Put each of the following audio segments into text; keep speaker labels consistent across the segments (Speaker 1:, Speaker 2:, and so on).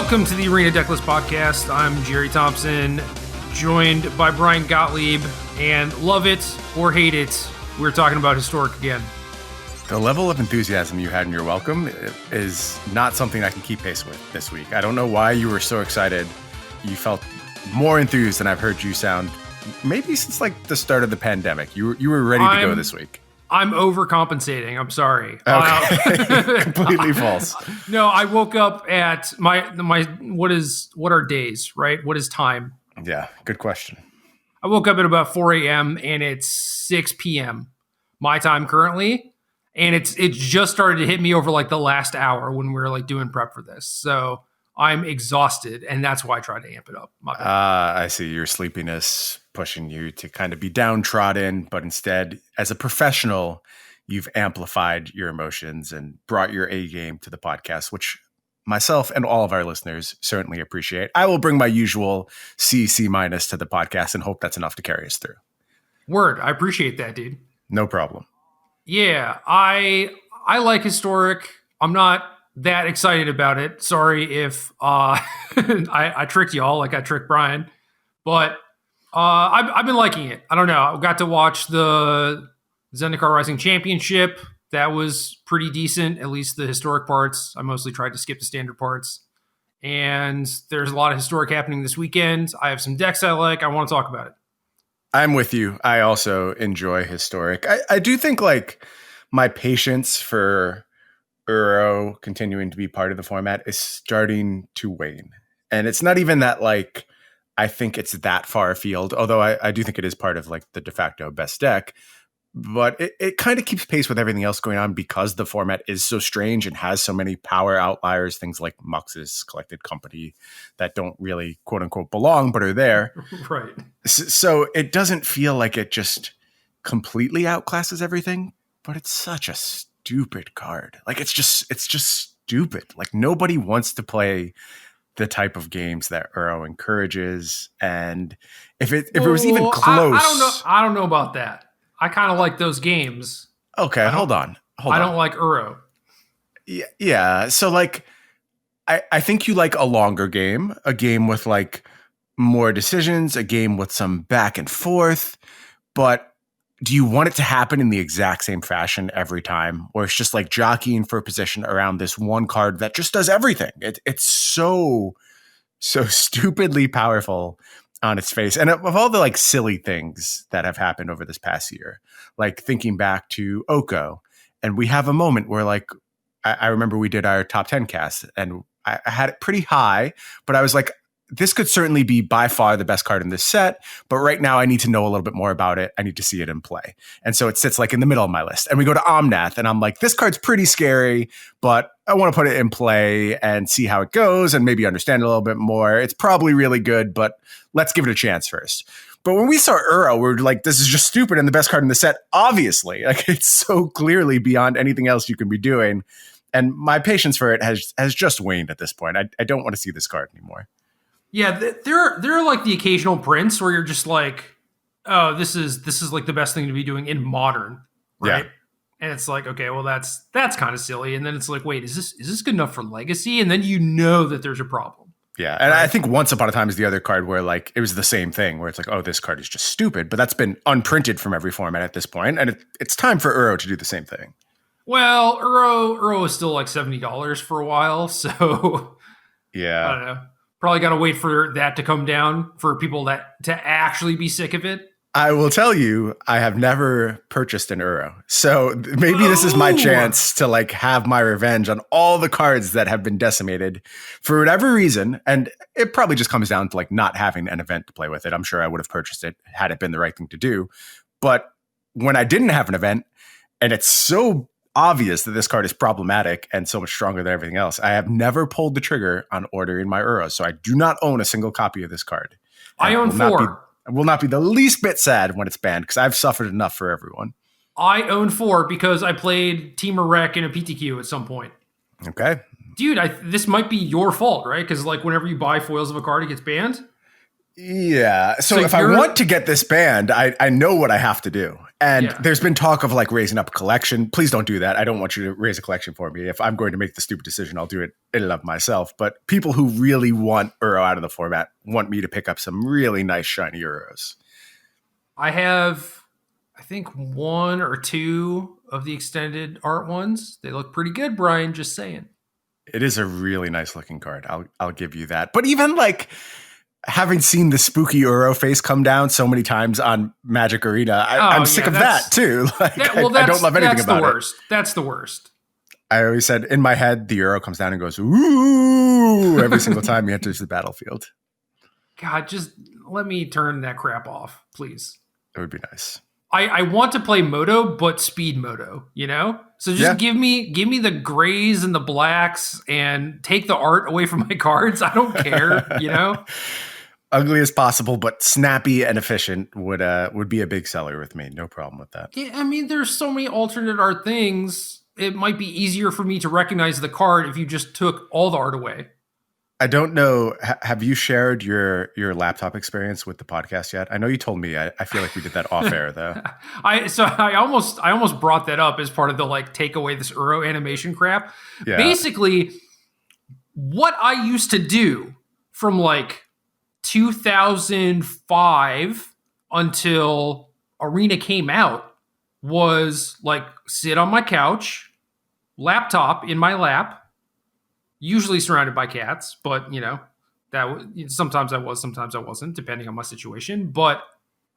Speaker 1: Welcome to the Arena Decklist Podcast. I'm Jerry Thompson, joined by Brian Gottlieb, and love it or hate it, we're talking about Historic again.
Speaker 2: The level of enthusiasm you had in your welcome is not something I can keep pace with this week. I don't know why you were so excited. You felt more enthused than I've heard you sound maybe since like the start of the pandemic. You were ready to go this week.
Speaker 1: I'm overcompensating. I'm sorry.
Speaker 2: Okay. Completely false.
Speaker 1: No, I woke up at my what are days, right? What is time?
Speaker 2: Yeah, good question.
Speaker 1: I woke up at about 4 a.m. and it's 6 p.m. my time currently. And it's just started to hit me over like the last hour when we were like doing prep for this. So I'm exhausted, and that's why I try to amp it up.
Speaker 2: I see your sleepiness pushing you to kind of be downtrodden, but instead, as a professional, you've amplified your emotions and brought your A game to the podcast, which myself and all of our listeners certainly appreciate. I will bring my usual C minus to the podcast and hope that's enough to carry us through.
Speaker 1: Word. I appreciate that, dude.
Speaker 2: No problem.
Speaker 1: Yeah, I like Historic. I'm not that excited about it. Sorry if I tricked y'all like I tricked Brian, but I've been liking it. I don't know. I got to watch the Zendikar Rising Championship. That was pretty decent, at least the historic parts. I mostly tried to skip the standard parts. And there's a lot of historic happening this weekend. I have some decks I like. I want to talk about it.
Speaker 2: I'm with you. I also enjoy historic. I do think like my patience for Uro continuing to be part of the format is starting to wane. And it's not even that like I think it's that far afield, although I do think it is part of like the de facto best deck. But it kind of keeps pace with everything else going on because the format is so strange and has so many power outliers, things like Mux's Collected Company that don't really quote unquote belong, but are there.
Speaker 1: Right.
Speaker 2: So it doesn't feel like it just completely outclasses everything, but it's such a stupid card. Like it's just stupid. Like nobody wants to play the type of games that Uro encourages. And if it was even close,
Speaker 1: I don't know about that. I kind of like those games.
Speaker 2: Okay, hold on.
Speaker 1: I don't like Uro.
Speaker 2: Yeah. So like, I think you like a longer game, a game with like more decisions, a game with some back and forth. But do you want it to happen in the exact same fashion every time? Or it's just like jockeying for a position around this one card that just does everything. It's so stupidly powerful on its face. And of all the like silly things that have happened over this past year, like thinking back to Oko, and we have a moment where like, I remember we did our top 10 cast and I had it pretty high, but I was like, this could certainly be by far the best card in this set, but right now I need to know a little bit more about it. I need to see it in play. And so it sits like in the middle of my list. And we go to Omnath and I'm like, this card's pretty scary, but I want to put it in play and see how it goes and maybe understand it a little bit more. It's probably really good, but let's give it a chance first. But when we saw Uro, we're like, this is just stupid and the best card in the set, obviously. Like it's so clearly beyond anything else you can be doing. And my patience for it has just waned at this point. I don't want to see this card anymore.
Speaker 1: Yeah, there are like the occasional prints where you're just like, oh, this is like the best thing to be doing in modern, right? Yeah. And it's like, okay, well that's kind of silly. And then it's like, wait, is this good enough for Legacy? And then you know that there's a problem.
Speaker 2: Yeah, and right? I think Once Upon a Time is the other card where like it was the same thing, where it's like, oh, this card is just stupid, but that's been unprinted from every format at this point, and it's time for Uro to do the same thing.
Speaker 1: Well, Uro is still like $70 for a while, so
Speaker 2: yeah,
Speaker 1: I don't know. Probably got to wait for that to come down for people to actually be sick of it.
Speaker 2: I will tell you, I have never purchased an Uro. So maybe this is my chance to like have my revenge on all the cards that have been decimated for whatever reason. And it probably just comes down to like not having an event to play with it. I'm sure I would have purchased it had it been the right thing to do. But when I didn't have an event and it's so obvious that this card is problematic and so much stronger than everything else, I have never pulled the trigger on ordering my Uros. So I do not own a single copy of this card.
Speaker 1: I own 4.
Speaker 2: I will not be the least bit sad when it's banned because I've suffered enough for everyone.
Speaker 1: I own 4 because I played Team Rec in a PTQ at some point.
Speaker 2: Okay.
Speaker 1: Dude, this might be your fault, right? Because like whenever you buy foils of a card, it gets banned.
Speaker 2: Yeah. So if I
Speaker 1: you're-
Speaker 2: want to get this banned, I know what I have to do. And
Speaker 1: Yeah.
Speaker 2: there's been talk of like raising up a collection. Please don't do that. I don't want you to raise a collection for me. If I'm going to make the stupid decision, I'll do it in and of myself. But people who really want Uro out of the format want me to pick up some really nice shiny Uros.
Speaker 1: I have, I think, 1 or 2 of the extended art ones. They look pretty good, Brian, just saying.
Speaker 2: It is a really nice looking card. I'll give you that. But even like having seen the spooky Uro face come down so many times on Magic Arena, I'm sick of that too. Like, I don't love anything about
Speaker 1: the worst. That's the worst.
Speaker 2: I always said in my head, the Uro comes down and goes, ooh, every single time he enters the battlefield.
Speaker 1: God, just let me turn that crap off, please.
Speaker 2: It would be nice.
Speaker 1: I want to play Moto, but speed Moto, you know? So just give me the grays and the blacks and take the art away from my cards. I don't care, you know?
Speaker 2: Ugly as possible, but snappy and efficient would be a big seller with me. No problem with that.
Speaker 1: Yeah, I mean, there's so many alternate art things. It might be easier for me to recognize the card if you just took all the art away.
Speaker 2: I don't know. Have you shared your laptop experience with the podcast yet? I know you told me. I feel like we did that off air though.
Speaker 1: I almost brought that up as part of the like take away this Uro animation crap. Yeah. Basically, what I used to do from like 2005 until Arena came out was like sit on my couch, laptop in my lap, usually surrounded by cats, but you know, sometimes I was, sometimes I wasn't, depending on my situation. But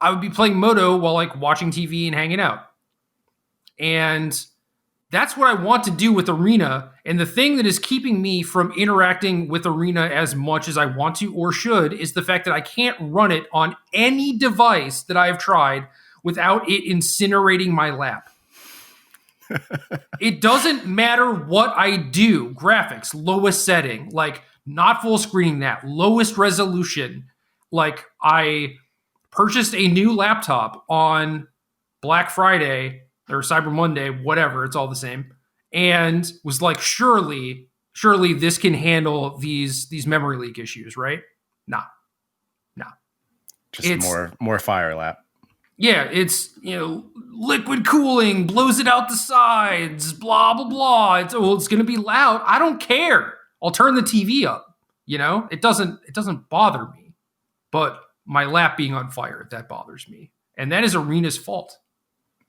Speaker 1: I would be playing Moto while like watching TV and hanging out. And that's what I want to do with Arena. And the thing that is keeping me from interacting with Arena as much as I want to or should is the fact that I can't run it on any device that I have tried without it incinerating my lap. It doesn't matter what I do. Graphics, lowest setting, like not full screening that, lowest resolution. Like I purchased a new laptop on Black Friday or Cyber Monday, whatever, it's all the same. And was like, surely this can handle these memory leak issues, right? Nah.
Speaker 2: Just more fire lap.
Speaker 1: Yeah, it's, you know, liquid cooling, blows it out the sides, blah, blah, blah. It's going to be loud. I don't care. I'll turn the TV up, you know? It doesn't bother me. But my lap being on fire, that bothers me. And that is Arena's fault.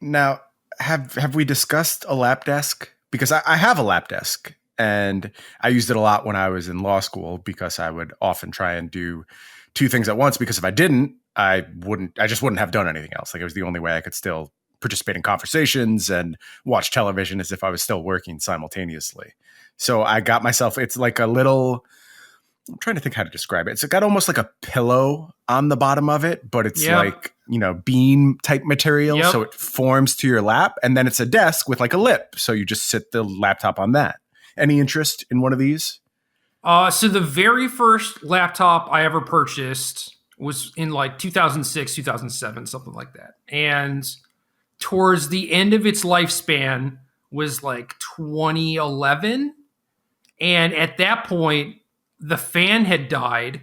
Speaker 2: Now, have we discussed a lap desk? Because I have a lap desk, and I used it a lot when I was in law school because I would often try and do 2 things at once, because if I didn't, I just wouldn't have done anything else. Like it was the only way I could still participate in conversations and watch television as if I was still working simultaneously. So I got myself, it's like a little, I'm trying to think how to describe it. It's got almost like a pillow on the bottom of it, but it's like, you know, beam type material. So it forms to your lap, and then it's a desk with like a lip. So you just sit the laptop on that. Any interest in one of these?
Speaker 1: So the very first laptop I ever purchased was in like 2006, 2007, something like that. And towards the end of its lifespan was like 2011. And at that point, the fan had died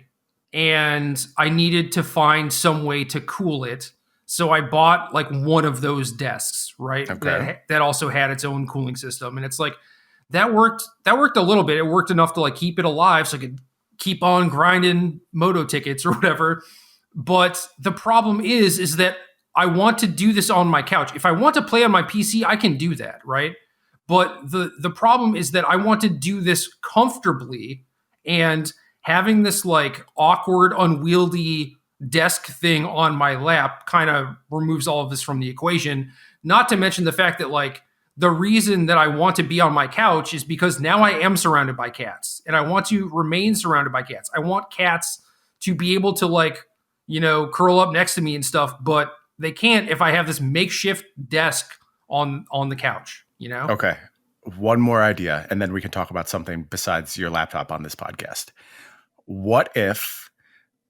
Speaker 1: and I needed to find some way to cool it. So I bought like one of those desks, right?
Speaker 2: Okay.
Speaker 1: That also had its own cooling system. And it's like, that worked a little bit. It worked enough to like keep it alive so I could keep on grinding Moto tickets or whatever. But the problem is that I want to do this on my couch. If I want to play on my PC, I can do that, right? But the problem is that I want to do this comfortably, and having this like awkward, unwieldy desk thing on my lap kind of removes all of this from the equation. Not to mention the fact that like the reason that I want to be on my couch is because now I am surrounded by cats, and I want to remain surrounded by cats. I want cats to be able to like, you know, curl up next to me and stuff, but they can't if I have this makeshift desk on the couch, you know?
Speaker 2: Okay. One more idea, and then we can talk about something besides your laptop on this podcast. What if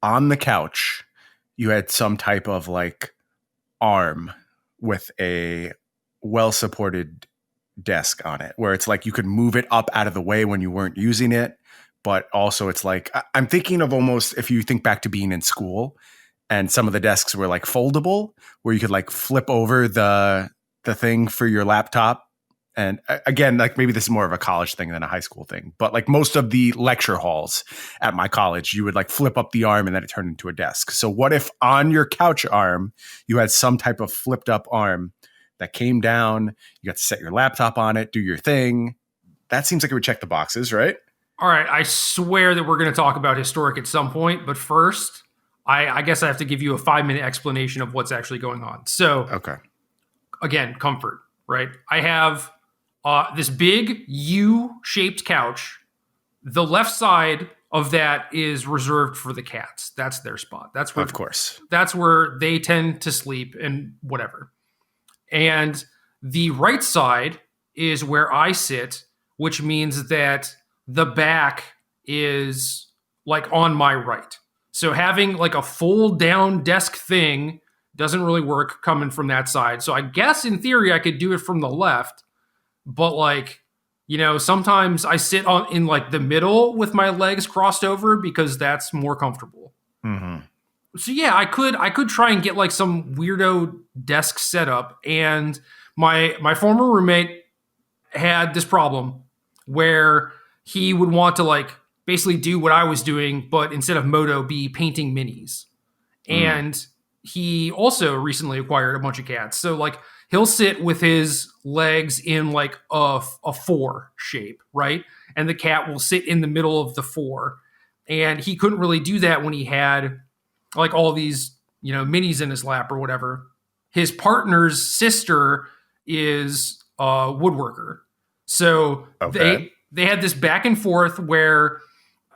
Speaker 2: on the couch you had some type of like arm with a well-supported desk on it, where it's like you could move it up out of the way when you weren't using it, but also it's like, I'm thinking of almost, if you think back to being in school and some of the desks were like foldable, where you could like flip over the thing for your laptop. And again, like maybe this is more of a college thing than a high school thing, but like most of the lecture halls at my college, you would like flip up the arm and then it turned into a desk. So what if on your couch arm, you had some type of flipped up arm that came down, you got to set your laptop on it, do your thing. That seems like it would check the boxes, right?
Speaker 1: All right, I swear that we're going to talk about historic at some point, but first, I guess I have to give you a 5-minute explanation of what's actually going on. So,
Speaker 2: Okay.
Speaker 1: Again, comfort, right? I have this big U-shaped couch. The left side of that is reserved for the cats. That's their spot. That's where,
Speaker 2: of course,
Speaker 1: that's where they tend to sleep and whatever. And the right side is where I sit, which means that the back is like on my right. So having like a fold down desk thing doesn't really work coming from that side. So I guess in theory I could do it from the left, but like, you know, sometimes I sit in like the middle with my legs crossed over because that's more comfortable.
Speaker 2: Mm-hmm.
Speaker 1: So yeah, I could try and get like some weirdo desk setup. And my former roommate had this problem where he would want to like basically do what I was doing, but instead of Moto, be painting minis. And he also recently acquired a bunch of cats. So like he'll sit with his legs in like a 4 shape, right? And the cat will sit in the middle of the 4. And he couldn't really do that when he had like all these, you know, minis in his lap or whatever. His partner's sister is a woodworker. So
Speaker 2: Okay.
Speaker 1: they had this back and forth where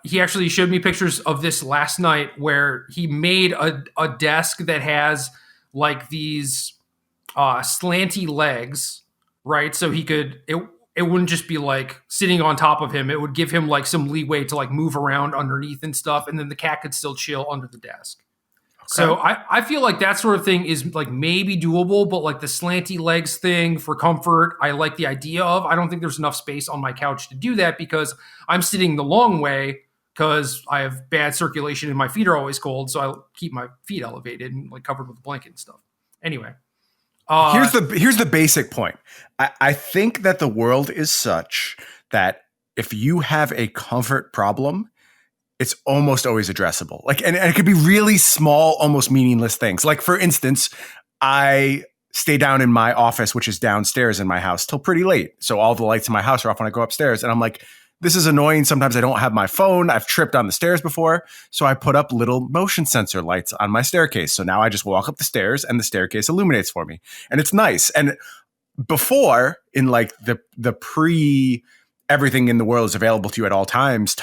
Speaker 1: he actually showed me pictures of this last night where he made a desk that has like these slanty legs, right? So he could, it wouldn't just be like sitting on top of him. It would give him like some leeway to like move around underneath and stuff. And then the cat could still chill under the desk. So I feel like that sort of thing is like maybe doable, but like the slanty legs thing for comfort, I like the idea of. I don't think there's enough space on my couch to do that because I'm sitting the long way because I have bad circulation and my feet are always cold. So I keep my feet elevated and like covered with a blanket and stuff. Anyway.
Speaker 2: Here's the basic point. I think that the world is such that if you have a comfort problem, it's almost always addressable. Like, and it could be really small, almost meaningless things. Like, for instance, I stay down in my office, which is downstairs in my house, till pretty late. So all the lights in my house are off when I go upstairs. And I'm like, this is annoying. Sometimes I don't have my phone. I've tripped on the stairs before. So I put up little motion sensor lights on my staircase. So now I just walk up the stairs and the staircase illuminates for me. And it's nice. And before, in like the pre everything in the world is available to you at all times,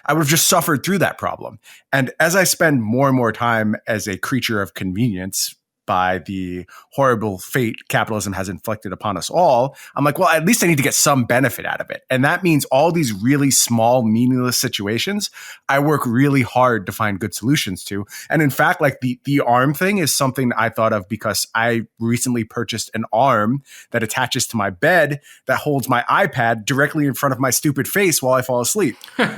Speaker 2: I would have just suffered through that problem. And as I spend more and more time as a creature of convenience by the horrible fate capitalism has inflicted upon us all, I'm like, well, at least I need to get some benefit out of it. And that means all these really small, meaningless situations, I work really hard to find good solutions to. And in fact, like the arm thing is something I thought of because I recently purchased an arm that attaches to my bed that holds my iPad directly in front of my stupid face while I fall asleep.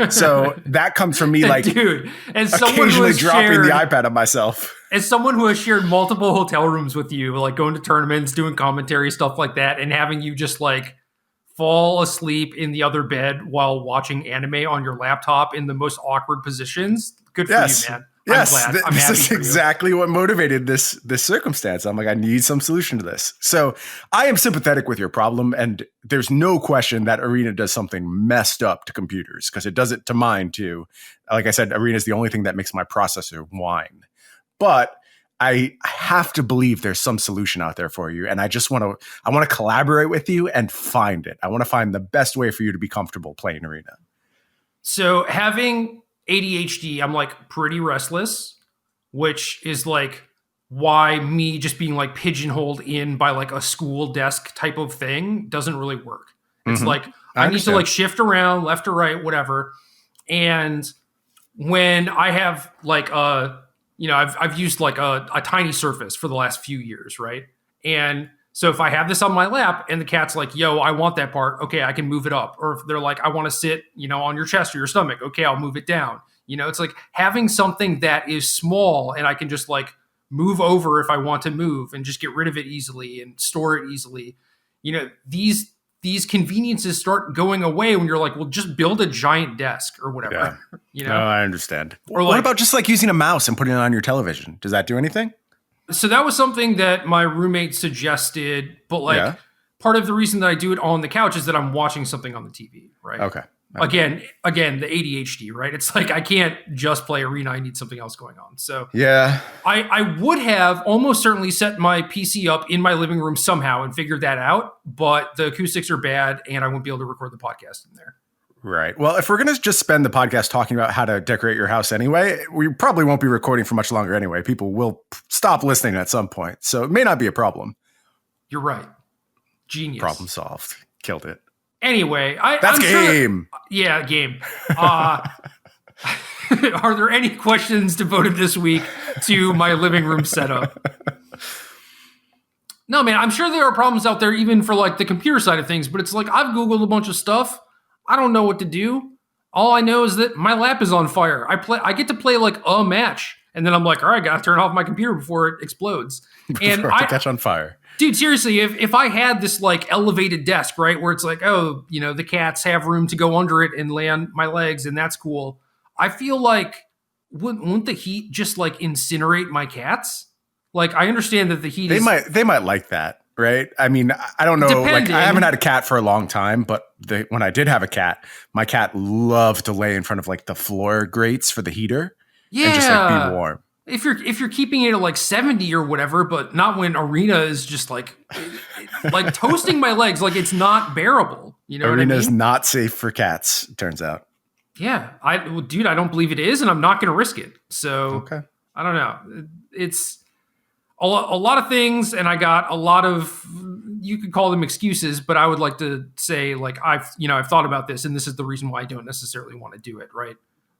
Speaker 2: So that comes from me like
Speaker 1: dude, and
Speaker 2: occasionally dropping the iPad on myself.
Speaker 1: As someone who has shared multiple hotel rooms with you, like going to tournaments, doing commentary, stuff like that, and having you just like fall asleep in the other bed while watching anime on your laptop in the most awkward positions. Good for you, man.
Speaker 2: Yes,
Speaker 1: I'm glad.
Speaker 2: this is exactly what motivated this circumstance. I'm like, I need some solution to this. So I am sympathetic with your problem, and there's no question that Arena does something messed up to computers because it does it to mine too. Like I said, Arena is the only thing that makes my processor whine. But I have to believe there's some solution out there for you. And I want to collaborate with you and find it. I want to find the best way for you to be comfortable playing Arena.
Speaker 1: So having ADHD, I'm like pretty restless, which is like why me just being like pigeonholed in by like a school desk type of thing doesn't really work. It's like I need to like shift around left or right, whatever. And when I have like I've used like a tiny surface for the last few years, right? And So if I have this on my lap and the cat's like, yo, I want that part, okay, I can move it up. Or if they're like, I want to sit, on your chest or your stomach, okay, I'll move it down. It's like having something that is small and I can just like move over if I want to move and just get rid of it easily and store it easily. These conveniences start going away when you're like, well, just build a giant desk or whatever.
Speaker 2: Yeah. No, I understand.
Speaker 1: Or
Speaker 2: what about just like using a mouse and putting it on your television? Does that do anything?
Speaker 1: So that was something that my roommate suggested, but part of the reason that I do it on the couch is that I'm watching something on the TV, right?
Speaker 2: Okay.
Speaker 1: Again, the ADHD, right? It's like I can't just play Arena. I need something else going on. So
Speaker 2: yeah,
Speaker 1: I would have almost certainly set my PC up in my living room somehow and figured that out, but the acoustics are bad and I won't be able to record the podcast in there.
Speaker 2: Right. Well, if we're going to just spend the podcast talking about how to decorate your house anyway, we probably won't be recording for much longer anyway. People will stop listening at some point. So it may not be a problem.
Speaker 1: You're right. Genius.
Speaker 2: Problem solved. Killed it.
Speaker 1: Anyway,
Speaker 2: that's game.
Speaker 1: Game. Are there any questions devoted this week to my living room setup? No, man, I'm sure there are problems out there even for like the computer side of things, but it's like I've Googled a bunch of stuff. I don't know what to do. All I know is that my lap is on fire. I get to play like a match, and then I'm like, all right, I gotta turn off my computer before it explodes.
Speaker 2: And I catch on fire.
Speaker 1: Dude, seriously, if I had this like elevated desk, right, where it's like, oh, the cats have room to go under it and lay on my legs, and that's cool. I feel like wouldn't the heat just like incinerate my cats? Like, I understand that the heat
Speaker 2: they might like that. Right. I mean, I don't know.
Speaker 1: Depending.
Speaker 2: Like, I haven't had a cat for a long time, but when I did have a cat, my cat loved to lay in front of like the floor grates for the heater.
Speaker 1: Yeah.
Speaker 2: And just like be warm.
Speaker 1: If you're keeping it at like 70 or whatever, but not when Arena is just like toasting my legs, like it's not bearable. You know,
Speaker 2: Arena is
Speaker 1: what I mean?
Speaker 2: not safe for cats. It turns out.
Speaker 1: Yeah, I don't believe it is, and I'm not going to risk it. So
Speaker 2: okay.
Speaker 1: I don't know. It's a lot of things, and I got a lot of, you could call them excuses, but I would like to say like I've thought about this, and this is the reason why I don't necessarily want to do it. Right.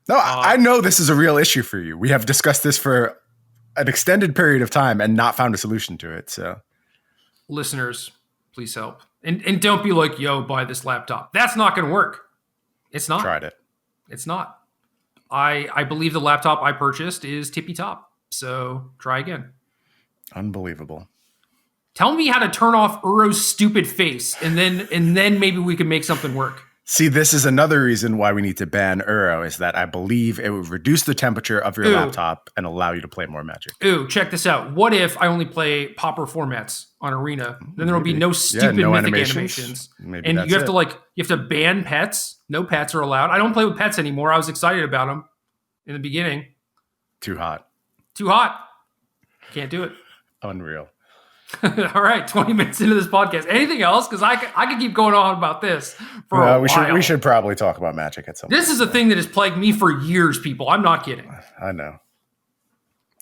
Speaker 2: No, I know this is a real issue for you. We have discussed this for an extended period of time and not found a solution to it. So,
Speaker 1: listeners, please help. And don't be like, yo, buy this laptop. That's not going to work. It's not.
Speaker 2: Tried it.
Speaker 1: It's not. I believe the laptop I purchased is tippy top. So try again.
Speaker 2: Unbelievable.
Speaker 1: Tell me how to turn off Uro's stupid face, and then maybe we can make something work.
Speaker 2: See, this is another reason why we need to ban Uro, is that I believe it would reduce the temperature of your laptop and allow you to play more Magic.
Speaker 1: Ooh, check this out. What if I only play Pauper formats on Arena? Then there will be no stupid mythic animations.
Speaker 2: Maybe
Speaker 1: and
Speaker 2: that's
Speaker 1: you have to ban pets. No pets are allowed. I don't play with pets anymore. I was excited about them in the beginning.
Speaker 2: Too hot.
Speaker 1: Can't do it.
Speaker 2: Unreal.
Speaker 1: All right, 20 minutes into this podcast. Anything else? Because I could keep going on about this for a while.
Speaker 2: We should probably talk about Magic at some point.
Speaker 1: This is a thing that has plagued me for years, people. I'm not kidding.
Speaker 2: I know.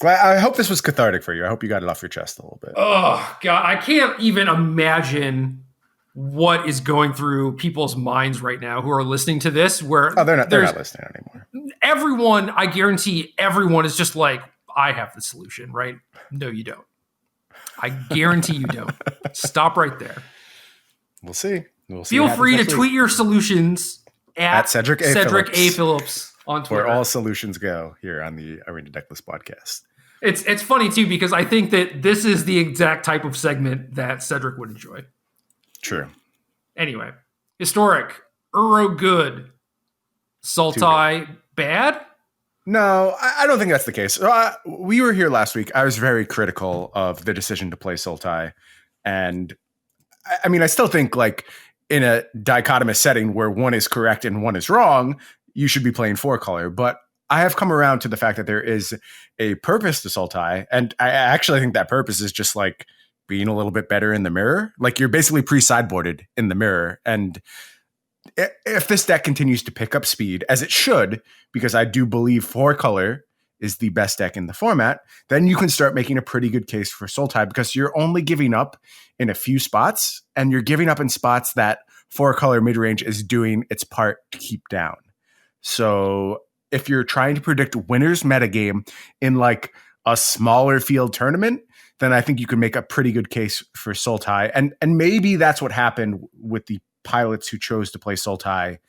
Speaker 2: I hope this was cathartic for you. I hope you got it off your chest a little bit.
Speaker 1: Oh, God. I can't even imagine what is going through people's minds right now who are listening to this. Where
Speaker 2: they're not listening anymore.
Speaker 1: Everyone, I guarantee everyone is just like, I have the solution, right? No, you don't. I guarantee you don't. Stop right there.
Speaker 2: We'll see.
Speaker 1: Feel free to tweet your solutions at
Speaker 2: Cedric
Speaker 1: A. Phillips on Twitter.
Speaker 2: Where all solutions go here on the Arena Decklist podcast.
Speaker 1: It's funny, too, because I think that this is the exact type of segment that Cedric would enjoy.
Speaker 2: True.
Speaker 1: Anyway, historic. Uro good. Sultai bad?
Speaker 2: No, I don't think that's the case. We were here last week. I was very critical of the decision to play Sultai. And I mean, I still think like in a dichotomous setting where one is correct and one is wrong, you should be playing 4-color. But I have come around to the fact that there is a purpose to Sultai. And I actually think that purpose is just like being a little bit better in the mirror. Like you're basically pre-sideboarded in the mirror. And if this deck continues to pick up speed, as it should, because I do believe 4-color is the best deck in the format, then you can start making a pretty good case for Sultai, because you're only giving up in a few spots, and you're giving up in spots that 4-color midrange is doing its part to keep down. So if you're trying to predict winners metagame in like a smaller field tournament, then I think you can make a pretty good case for Sultai. And maybe that's what happened with the pilots who chose to play Sultai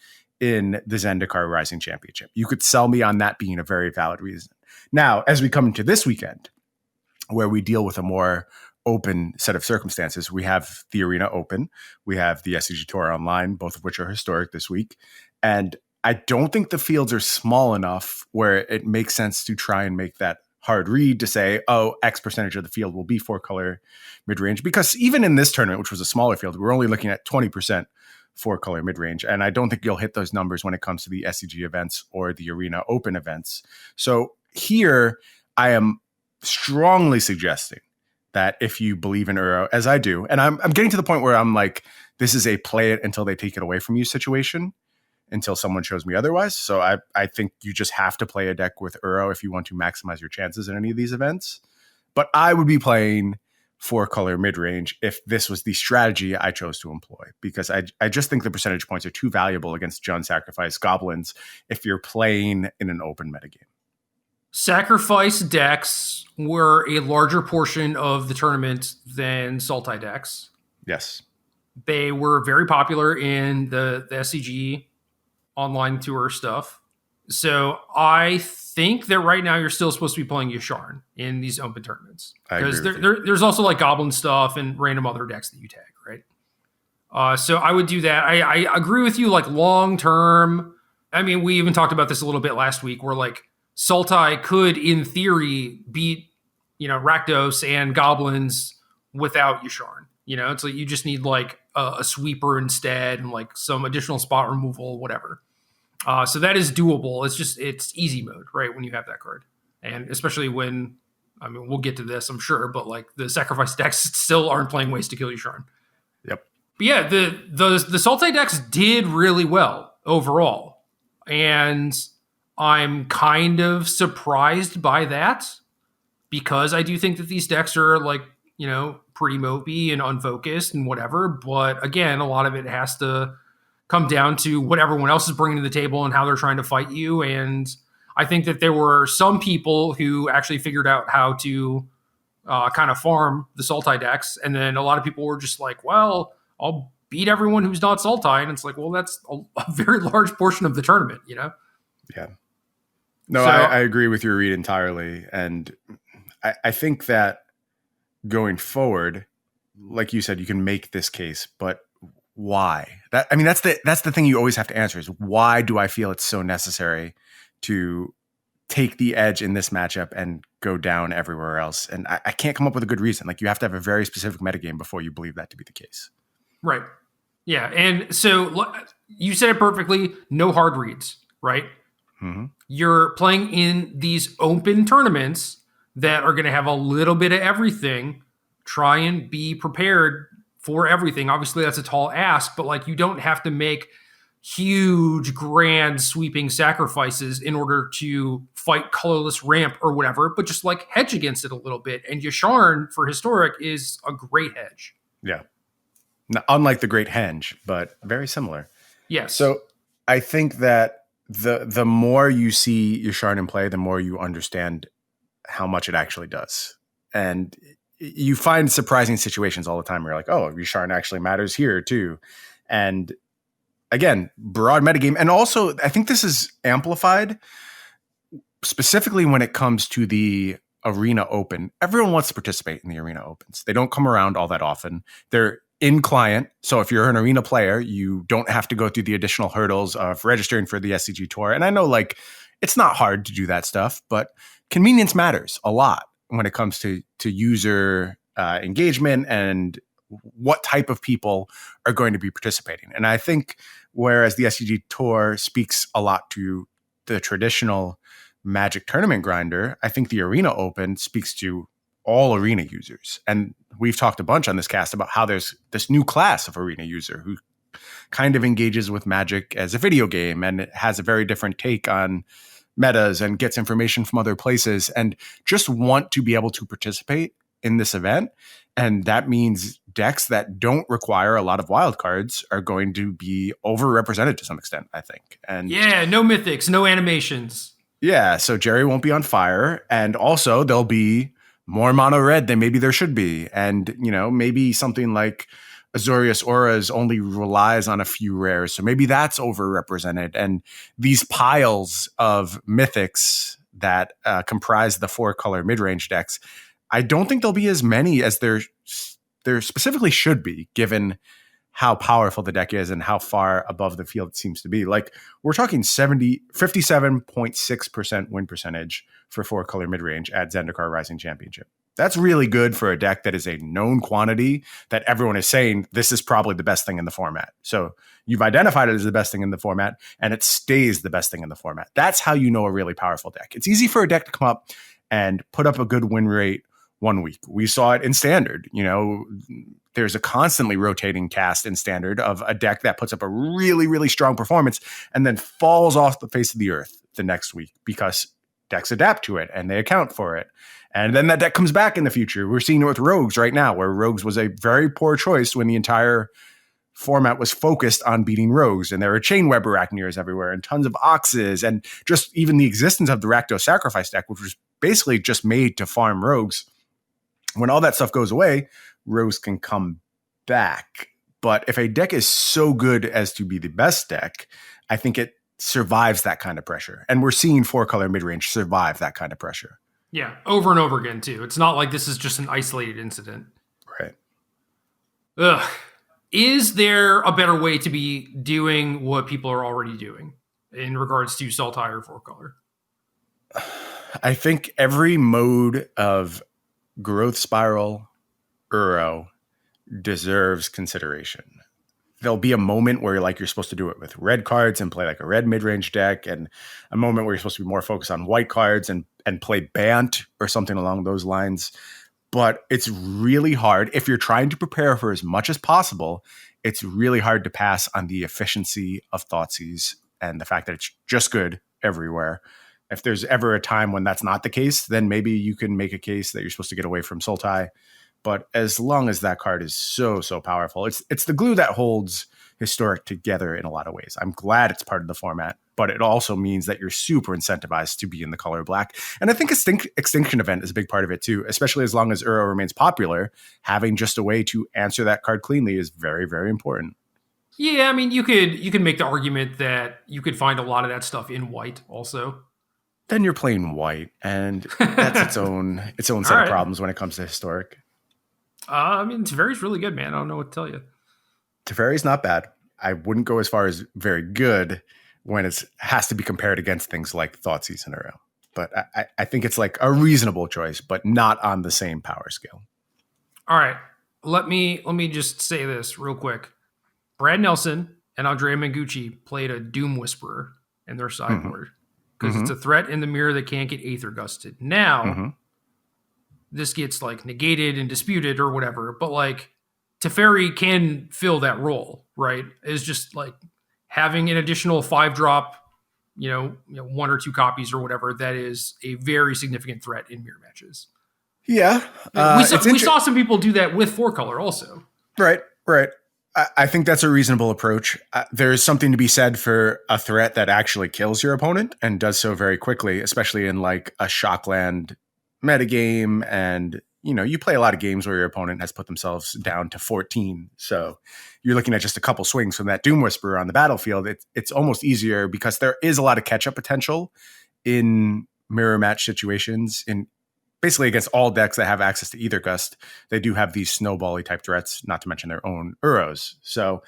Speaker 2: in the Zendikar Rising Championship. You could sell me on that being a very valid reason. Now, as we come into this weekend, where we deal with a more open set of circumstances, we have the Arena Open, we have the SCG Tour Online, both of which are historic this week. And I don't think the fields are small enough where it makes sense to try and make that hard read to say, oh, X percentage of the field will be 4-color mid-range. Because even in this tournament, which was a smaller field, we're only looking at 20% 4-color mid-range. And I don't think you'll hit those numbers when it comes to the SCG events or the Arena Open events. So here, I am strongly suggesting that if you believe in Uro, as I do, and I'm getting to the point where I'm like, this is a play it until they take it away from you situation, until someone shows me otherwise. So I think you just have to play a deck with Uro if you want to maximize your chances in any of these events. But I would be playing 4-color mid-range if this was the strategy I chose to employ, because I just think the percentage points are too valuable against Jund Sacrifice Goblins if you're playing in an open metagame.
Speaker 1: Sacrifice decks were a larger portion of the tournament than Sultai decks.
Speaker 2: Yes.
Speaker 1: They were very popular in the SCG online tour stuff. So I think that right now you're still supposed to be playing Yasharn in these open tournaments. Because there's also like Goblin stuff and random other decks that you tag, right? So I would do that. I agree with you, like long term. I mean, we even talked about this a little bit last week where like Sultai could, in theory, beat, Rakdos and Goblins without Yasharn. It's like you just need like a sweeper instead and like some additional spot removal, whatever. So that is doable. It's easy mode, right? When you have that card. And especially when, we'll get to this, I'm sure, but like the sacrifice decks still aren't playing ways to kill Yasharn.
Speaker 2: Yep.
Speaker 1: But yeah, the Sultai decks did really well overall. And I'm kind of surprised by that because I do think that these decks are like, pretty mopey and unfocused and whatever. But again, a lot of it has to come down to what everyone else is bringing to the table and how they're trying to fight you. And I think that there were some people who actually figured out how to kind of farm the Sultai decks. And then a lot of people were just like, well, I'll beat everyone who's not Sultai. And it's like, well, that's a very large portion of the tournament, Yeah.
Speaker 2: No, so, I agree with your read entirely. And I think that going forward, like you said, you can make this case, but why? That's the thing you always have to answer is why do I feel it's so necessary to take the edge in this matchup and go down everywhere else? And I can't come up with a good reason. Like you have to have a very specific metagame before you believe that to be the case.
Speaker 1: Right. Yeah. And so you said it perfectly. No hard reads, right?
Speaker 2: Mm-hmm.
Speaker 1: You're playing in these open tournaments that are going to have a little bit of everything. Try and be prepared for everything. Obviously, that's a tall ask, but like you don't have to make huge, grand, sweeping sacrifices in order to fight Colorless Ramp or whatever, but just like hedge against it a little bit. And Yasharn for Historic is a great hedge.
Speaker 2: Yeah. Now, unlike the Great Henge, but very similar.
Speaker 1: Yes.
Speaker 2: So I think that the more you see Yasharn in play, the more you understand how much it actually does. And you find surprising situations all the time where you're like, oh, Yasharn actually matters here too. And again, broad metagame. And also, I think this is amplified specifically when it comes to the Arena Open. Everyone wants to participate in the Arena Opens. They don't come around all that often. They're in client. So if you're an Arena player, you don't have to go through the additional hurdles of registering for the SCG Tour. And I know like it's not hard to do that stuff, but convenience matters a lot when it comes to user engagement and what type of people are going to be participating. And I think whereas the SCG Tour speaks a lot to the traditional Magic tournament grinder, I think the Arena Open speaks to all Arena users. And we've talked a bunch on this cast about how there's this new class of Arena user who kind of engages with Magic as a video game and it has a very different take on metas and gets information from other places and just want to be able to participate in this event. And that means decks that don't require a lot of wildcards are going to be overrepresented to some extent, I think. And
Speaker 1: yeah, no mythics, no animations.
Speaker 2: Yeah, so Gerry won't be on fire, and also there'll be more mono red than maybe there should be, and maybe something like Azorius Auras only relies on a few rares, so maybe that's overrepresented. And these piles of mythics that comprise the 4-color mid-range decks, I don't think there'll be as many as there specifically should be, given how powerful the deck is and how far above the field it seems to be. Like, we're talking 57.6% win percentage for 4-color midrange at Zendikar Rising Championship. That's really good for a deck that is a known quantity that everyone is saying this is probably the best thing in the format. So you've identified it as the best thing in the format, and it stays the best thing in the format. That's how you know a really powerful deck. It's easy for a deck to come up and put up a good win rate one week. We saw it in Standard. There's a constantly rotating cast in Standard of a deck that puts up a really, really strong performance and then falls off the face of the earth the next week because decks adapt to it and they account for it. And then that deck comes back in the future. We're seeing it with Rogues right now, where Rogues was a very poor choice when the entire format was focused on beating Rogues. And there were Chainweb Arachneers everywhere and tons of Oxes, and just even the existence of the Rakdos Sacrifice deck, which was basically just made to farm Rogues. When all that stuff goes away, Rogues can come back. But if a deck is so good as to be the best deck, I think it survives that kind of pressure. And we're seeing 4-color midrange survive that kind of pressure.
Speaker 1: Yeah, over and over again, too. It's not like this is just an isolated incident.
Speaker 2: Right.
Speaker 1: Ugh. Is there a better way to be doing what people are already doing in regards to Sultai or 4-color?
Speaker 2: I think every mode of growth spiral, Uro, deserves consideration. There'll be a moment where you're supposed to do it with red cards and play like a red mid-range deck, and a moment where you're supposed to be more focused on white cards and play Bant or something along those lines. But it's really hard. If you're trying to prepare for as much as possible, it's really hard to pass on the efficiency of Thoughtseize and the fact that it's just good everywhere. If there's ever a time when that's not the case, then maybe you can make a case that you're supposed to get away from Sultai. But as long as that card is so powerful, it's the glue that holds Historic together in a lot of ways. I'm glad it's part of the format, but it also means that you're super incentivized to be in the color black. And I think Extinction Event is a big part of it too, especially as long as Uro remains popular. Having just a way to answer that card cleanly is very, very important.
Speaker 1: Yeah, I mean, you could make the argument that you could find a lot of that stuff in white also.
Speaker 2: Then you're playing white, and that's its own set of problems when it comes to Historic.
Speaker 1: I mean, Teferi's really good, man. I don't know what to tell you.
Speaker 2: Teferi's not bad. I wouldn't go as far as very good when it has to be compared against things like Thoughtseize and Uro. But I think it's like a reasonable choice, but not on the same power scale.
Speaker 1: All right. Let me just say this real quick. Brad Nelson and Andrea Mengucci played a Doom Whisperer in their sideboard because it's a threat in the mirror that can't get Aether Gusted. Now, this gets like negated and disputed or whatever, but like Teferi can fill that role, right? It's just like having an additional 5-drop, 1 or 2 copies or whatever. That is a very significant threat in mirror matches.
Speaker 2: Yeah.
Speaker 1: We saw some people do that with 4-color also.
Speaker 2: Right. I think that's a reasonable approach. There's something to be said for a threat that actually kills your opponent and does so very quickly, especially in like a Shockland metagame. And, you play a lot of games where your opponent has put themselves down to 14. So you're looking at just a couple swings from that Doom Whisperer on the battlefield. It's almost easier because there is a lot of catch-up potential in mirror match situations. In basically against all decks that have access to Aether Gust, they do have these snowbally type threats, not to mention their own Uros. So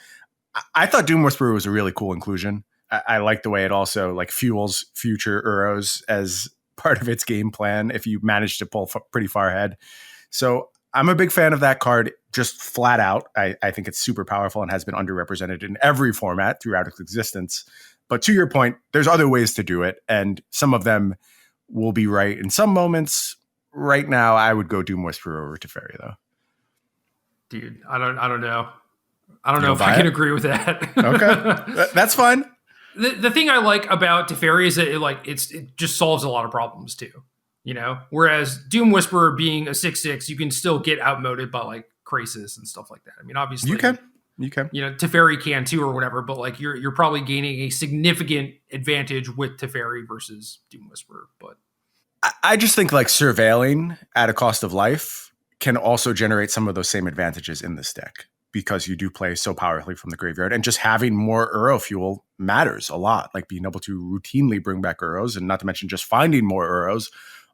Speaker 2: I thought Doom Whisperer was a really cool inclusion. I like the way it also like fuels future Uros as part of its game plan if you manage to pull pretty far ahead. So I'm a big fan of that card just flat out. I think it's super powerful and has been underrepresented in every format throughout its existence. But to your point, there's other ways to do it, and some of them will be right in some moments. Right now, I would go Doom Whisperer over Teferi, though.
Speaker 1: Dude, I don't know. I don't know if I can agree with that.
Speaker 2: Okay, that's fine.
Speaker 1: The thing I like about Teferi is that it just solves a lot of problems too. Whereas Doom Whisperer being a 6/6, you can still get outmoded by like Krasis and stuff like that. I mean, obviously
Speaker 2: you can. You can.
Speaker 1: Teferi can too or whatever, but like you're probably gaining a significant advantage with Teferi versus Doom Whisperer. But
Speaker 2: I just think like surveilling at a cost of life can also generate some of those same advantages in this deck because you do play so powerfully from the graveyard, and just having more Uro fuel matters a lot. Like being able to routinely bring back Uros, and not to mention just finding more Uros,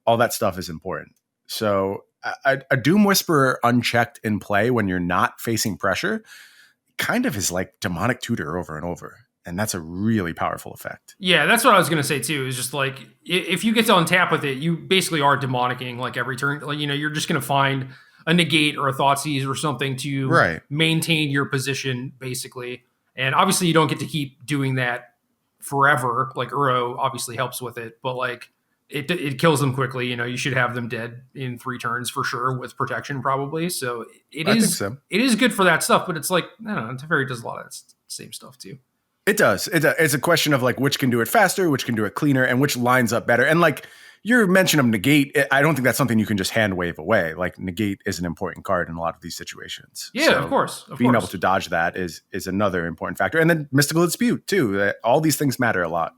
Speaker 2: all that stuff is important. So a Doom Whisperer unchecked in play when you're not facing pressure kind of is like Demonic Tutor over and over. And that's a really powerful effect.
Speaker 1: Yeah, that's what I was going to say too. Is just like if you get to untap with it, you basically are demonicking like every turn. Like you're just going to find a negate or a Thoughtseize or something to maintain your position basically. And obviously, you don't get to keep doing that forever. Like Uro obviously helps with it, but like it kills them quickly. You should have them dead in 3 turns for sure with protection probably. So it is good for that stuff. But it's like I don't know. Teferi does a lot of that same stuff too.
Speaker 2: It does. It's a question of like which can do it faster, which can do it cleaner, and which lines up better. And like your mention of negate, I don't think that's something you can just hand wave away. Like negate is an important card in a lot of these situations.
Speaker 1: Yeah, so of course.
Speaker 2: Being able to dodge that is another important factor. And then mystical dispute too. All these things matter a lot.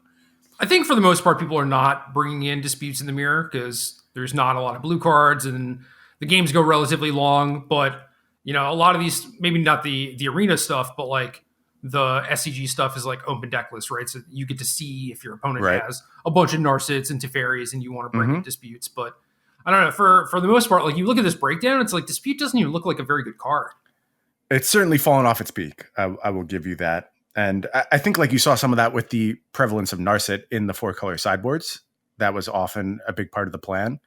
Speaker 1: I think for the most part, people are not bringing in disputes in the mirror because there's not a lot of blue cards and the games go relatively long. But a lot of these, maybe not the arena stuff, but like the SCG stuff is like open deck list, right? So you get to see if your opponent has a bunch of Narcits and Teferis and you want to bring in disputes. But I don't know, for the most part, like you look at this breakdown, it's like dispute doesn't even look like a very good card.
Speaker 2: It's certainly fallen off its peak. I will give you that. And I think like you saw some of that with the prevalence of Narcit in the 4-color sideboards. That was often a big part of the plan.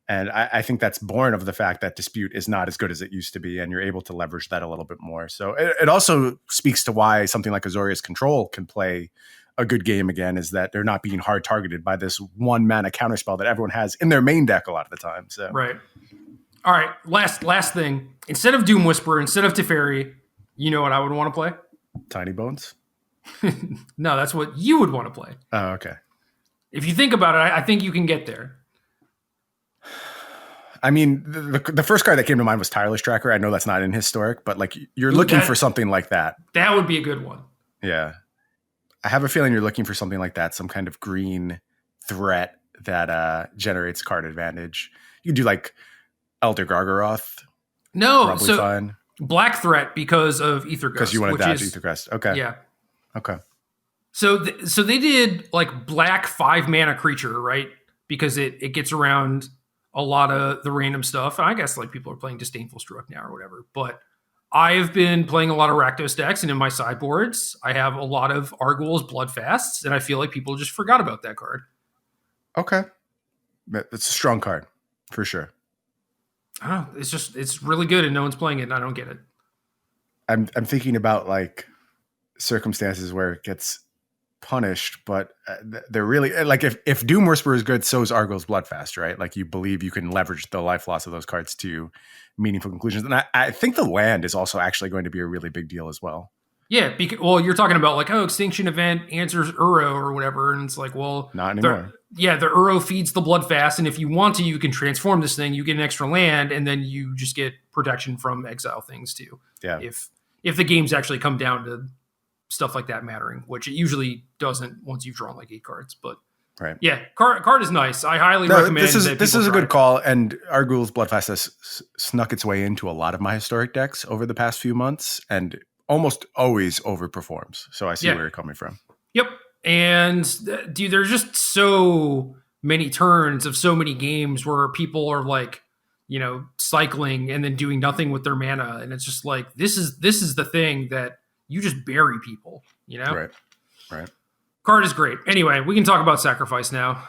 Speaker 2: And I think that's born of the fact that dispute is not as good as it used to be, and you're able to leverage that a little bit more. So it also speaks to why something like Azorius Control can play a good game again, is that they're not being hard targeted by this 1-mana counterspell that everyone has in their main deck a lot of the time. So
Speaker 1: right. All right, last thing. Instead of Doom Whisperer, instead of Teferi, you know what I would want to play?
Speaker 2: Tiny Bones?
Speaker 1: No, that's what you would want to play.
Speaker 2: Oh, okay.
Speaker 1: If you think about it, I think you can get there.
Speaker 2: I mean, the first card that came to mind was Tireless Tracker. I know that's not in Historic, but like you're looking for something like that.
Speaker 1: That would be a good one.
Speaker 2: Yeah. I have a feeling you're looking for something like that, some kind of green threat that generates card advantage. You can do like Elder Gargaroth.
Speaker 1: No,
Speaker 2: probably
Speaker 1: so
Speaker 2: fine.
Speaker 1: Black threat because of Ether Gust.
Speaker 2: Because you want to dodge Ether Gust. Okay.
Speaker 1: Yeah.
Speaker 2: Okay.
Speaker 1: So they did like black 5-mana creature, right? Because it gets around a lot of the random stuff. And I guess like people are playing Disdainful Struck now or whatever. But I've been playing a lot of Rakdos decks, and in my sideboards, I have a lot of Arguel's Bloodfasts, and I feel like people just forgot about that card.
Speaker 2: Okay. That's a strong card, for sure.
Speaker 1: I don't know. It's really good, and no one's playing it, and I don't get it.
Speaker 2: I'm thinking about like circumstances where it gets punished, but they're really like if Doom Whisperer is good, so is Arguel's Bloodfast, right? Like you believe you can leverage the life loss of those cards to meaningful conclusions. And I think the land is also actually going to be a really big deal as well.
Speaker 1: Yeah, well, you're talking about like, Extinction Event answers Uro or whatever, and it's like, well,
Speaker 2: not anymore.
Speaker 1: The Uro feeds the Bloodfast, and if you want to, you can transform this thing, you get an extra land, and then you just get protection from exile things too.
Speaker 2: Yeah.
Speaker 1: If the games actually come down to stuff like that mattering, which it usually doesn't once you've drawn like 8 cards. But
Speaker 2: right.
Speaker 1: Yeah, card is nice. I highly recommend
Speaker 2: this is a good call, and Arguel's Bloodfast has snuck its way into a lot of my Historic decks over the past few months, and almost always overperforms. So I see where you're coming from.
Speaker 1: Yep. And dude, there's just so many turns of so many games where people are like, cycling and then doing nothing with their mana. And it's just like, this is the thing that you just bury people,
Speaker 2: Right.
Speaker 1: Card is great. Anyway, we can talk about Sacrifice now.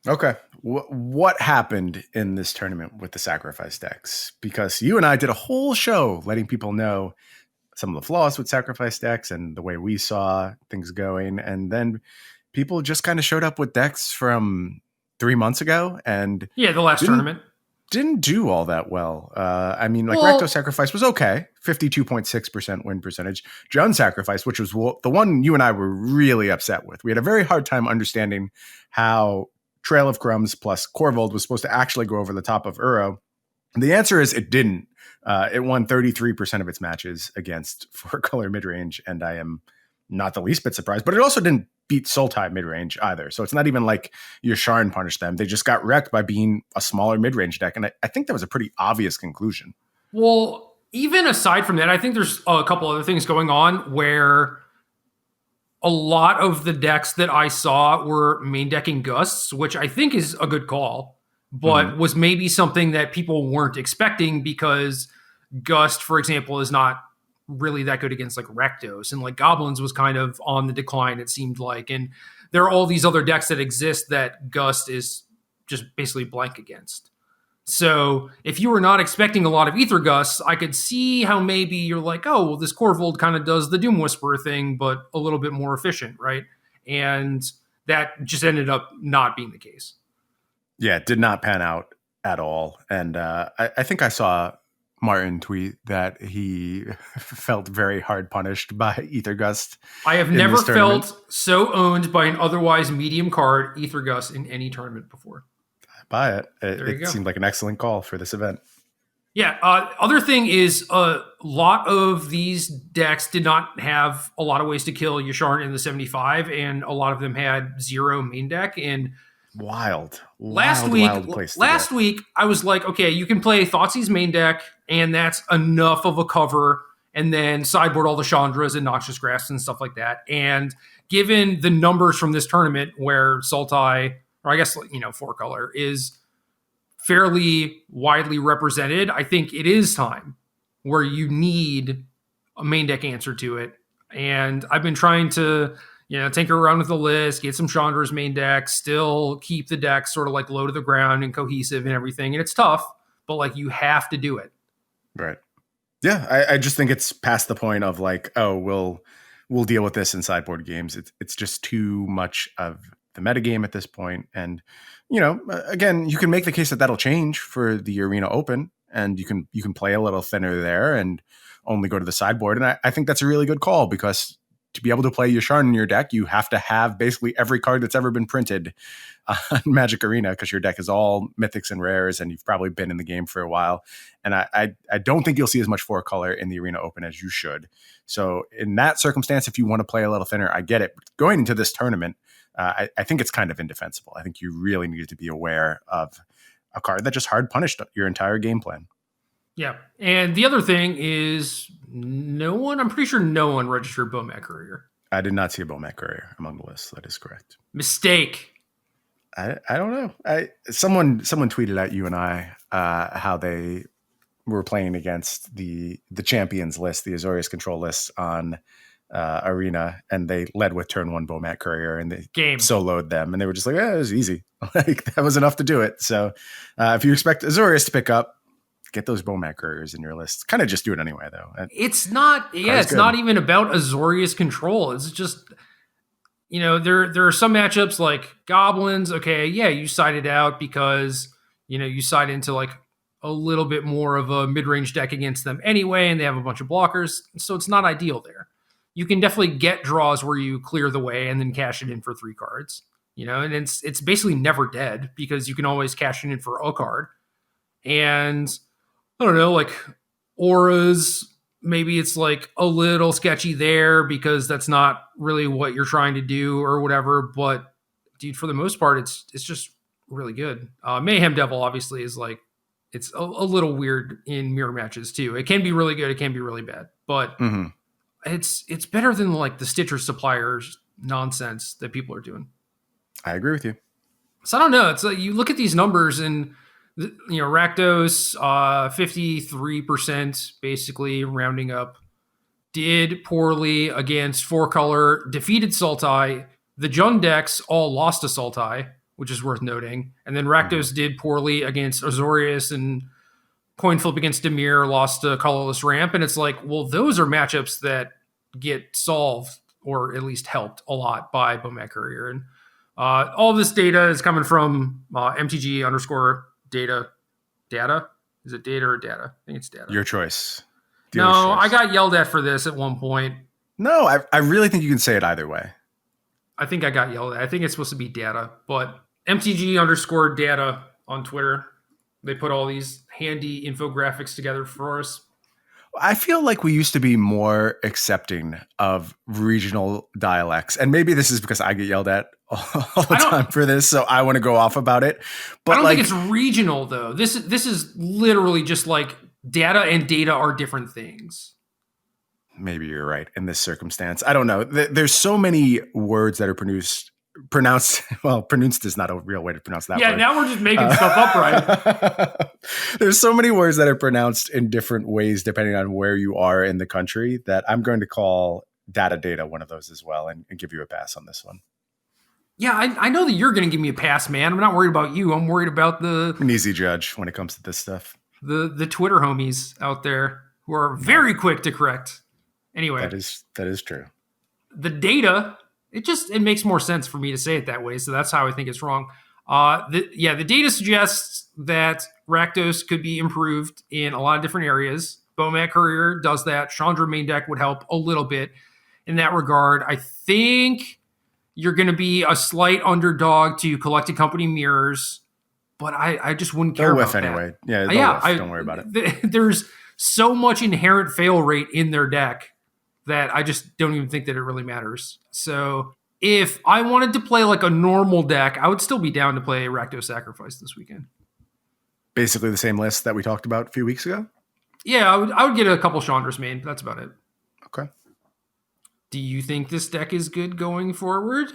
Speaker 2: Okay. What happened in this tournament with the Sacrifice decks? Because you and I did a whole show letting people know some of the flaws with Sacrifice decks and the way we saw things going. And then people just kind of showed up with decks from 3 months ago. And
Speaker 1: the last tournament
Speaker 2: didn't do all that well. Recto Sacrifice was okay. 52.6% win percentage. Jund Sacrifice, which was the one you and I were really upset with. We had a very hard time understanding how Trail of Crumbs plus Corvold was supposed to actually go over the top of Uro. The answer is it didn't. It won 33% of its matches against 4-color midrange, and I am not the least bit surprised. But it also didn't beat Sultai midrange either. So it's not even like Yasharn punished them. They just got wrecked by being a smaller midrange deck, and I think that was a pretty obvious conclusion.
Speaker 1: Well, even aside from that, I think there's a couple other things going on where a lot of the decks that I saw were main decking Gusts, which I think is a good call, but was maybe something that people weren't expecting because Gust, for example, is not really that good against like Rakdos, and like Goblins was kind of on the decline, it seemed like. And there are all these other decks that exist that Gust is just basically blank against. So if you were not expecting a lot of Ether Gusts, I could see how maybe you're like, oh, well, this Corvold kind of does the Doom Whisperer thing, but a little bit more efficient, right? And that just ended up not being the case.
Speaker 2: Yeah, it did not pan out at all. And I think I saw Martin tweet that he felt very hard punished by Ether Gust.
Speaker 1: I have never felt so owned by an otherwise medium card, Ether Gust, in any tournament before.
Speaker 2: Buy it. It seemed like an excellent call for this event.
Speaker 1: Yeah. Other thing is a lot of these decks did not have a lot of ways to kill Yasharn in the 75, and a lot of them had 0 main deck. And last week I was like, okay, you can play Thoughtseize main deck, and that's enough of a cover, and then sideboard all the Chandras and Noxious Grasps and stuff like that. And given the numbers from this tournament where Sultai, or I guess, 4-color, is fairly widely represented, I think it is time where you need a main deck answer to it. And I've been trying to, tinker around with the list, get some Chandra's main deck, still keep the deck sort of like low to the ground and cohesive and everything. And it's tough, but like you have to do it.
Speaker 2: Right. Yeah. I just think it's past the point of like, oh, we'll deal with this in sideboard games. It's just too much of the metagame at this point. And, again, you can make the case that that'll change for the Arena Open, and you can play a little thinner there and only go to the sideboard. And I think that's a really good call, because to be able to play Yasharn in your deck, you have to have basically every card that's ever been printed on Magic Arena, because your deck is all mythics and rares, and you've probably been in the game for a while. And I don't think you'll see as much 4-color in the Arena Open as you should. So in that circumstance, if you want to play a little thinner, I get it. But going into this tournament, I think it's kind of indefensible. I think you really needed to be aware of a card that just hard punished your entire game plan.
Speaker 1: Yeah. And the other thing is I'm pretty sure no one registered Bomat Courier.
Speaker 2: I did not see a Bomat Courier among the list. That is correct.
Speaker 1: Mistake.
Speaker 2: I don't know. Someone tweeted at you and I how they were playing against the champions list, the Azorius Control list on Arena, and they led with turn 1 Bomat Courier, and they soloed them, and they were just like, it was easy. Like that was enough to do it. So if you expect Azorius to pick up, get those Bomat Couriers in your list. Kind of just do it anyway, though. It's not
Speaker 1: even about Azorius Control. It's just, there are some matchups like Goblins. Okay, yeah, you side it out because, you side into like a little bit more of a mid-range deck against them anyway, and they have a bunch of blockers, so it's not ideal there. You can definitely get draws where you clear the way and then cash it in for 3 cards, and it's basically never dead because you can always cash it in for a card. And I don't know, like Auras, maybe it's like a little sketchy there because that's not really what you're trying to do or whatever. But dude, for the most part, it's just really good. Mayhem Devil obviously is like, it's a little weird in mirror matches too. It can be really good. It can be really bad, but it's better than like the Stitcher suppliers nonsense that people are doing.
Speaker 2: I agree with you.
Speaker 1: So I don't know. It's like you look at these numbers and, Rakdos, 53%, basically rounding up, did poorly against 4-color, defeated Sultai. The Jund decks all lost to Sultai, which is worth noting. And then Rakdos did poorly against Azorius, and coin flip against Dimir, lost to Colorless Ramp. And it's like, well, those are matchups that get solved, or at least helped a lot by Bomat Courier. And all this data is coming from MTG_data. Is it data or data? I think it's data.
Speaker 2: Your choice.
Speaker 1: No, I got yelled at for this at one point.
Speaker 2: No, I really think you can say it either way.
Speaker 1: I think I got yelled at. I think it's supposed to be data, but MTG_data on Twitter. They put all these handy infographics together for us.
Speaker 2: I feel like we used to be more accepting of regional dialects. And maybe this is because I get yelled at all the time for this, so I want to go off about it. But
Speaker 1: I don't think it's regional, though. This is literally just like data and data are different things.
Speaker 2: Maybe you're right in this circumstance. I don't know. There's so many words that are pronounced. Well, pronounced is not a real way to pronounce that word.
Speaker 1: Yeah, now we're just making stuff up, right?
Speaker 2: There's so many words that are pronounced in different ways depending on where you are in the country that I'm going to call data one of those as well and give you a pass on this one.
Speaker 1: Yeah, I know that you're going to give me a pass, man. I'm not worried about you. I'm worried about I'm
Speaker 2: an easy judge when it comes to this stuff.
Speaker 1: The Twitter homies out there who are very quick to correct. Anyway.
Speaker 2: That is true.
Speaker 1: The data... It makes more sense for me to say it that way, so that's how I think it's wrong. The data suggests that Rakdos could be improved in a lot of different areas. Bomat Courier does that. Chandra main deck would help a little bit in that regard. I think you're going to be a slight underdog to Collected Company Mirrors, but I just wouldn't care about that.
Speaker 2: Anyway. Yeah, don't worry about it.
Speaker 1: There's so much inherent fail rate in their deck that I just don't even think that it really matters. So if I wanted to play like a normal deck, I would still be down to play Rakdos Sacrifice this weekend.
Speaker 2: Basically the same list that we talked about a few weeks ago?
Speaker 1: Yeah, I would get a couple Chandra's main. That's about it.
Speaker 2: Okay.
Speaker 1: Do you think this deck is good going forward?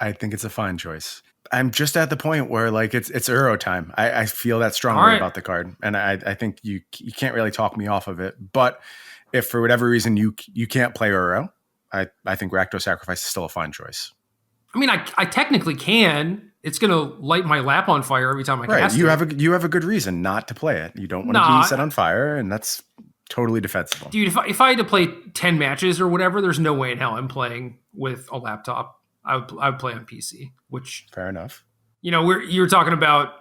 Speaker 2: I think it's a fine choice. I'm just at the point where like it's Uro time. I feel that strongly about the card. And I think you can't really talk me off of it. But if for whatever reason you can't play Uro, I think Rakdos Sacrifice is still a fine choice.
Speaker 1: I mean, I technically can. It's going to light my lap on fire every time I cast
Speaker 2: it. You have a good reason not to play it. You don't want to be set on fire, and that's totally defensible.
Speaker 1: Dude, if I had to play 10 matches or whatever, there's no way in hell I'm playing with a laptop. I would play on PC, which...
Speaker 2: Fair enough.
Speaker 1: You know, you were talking about,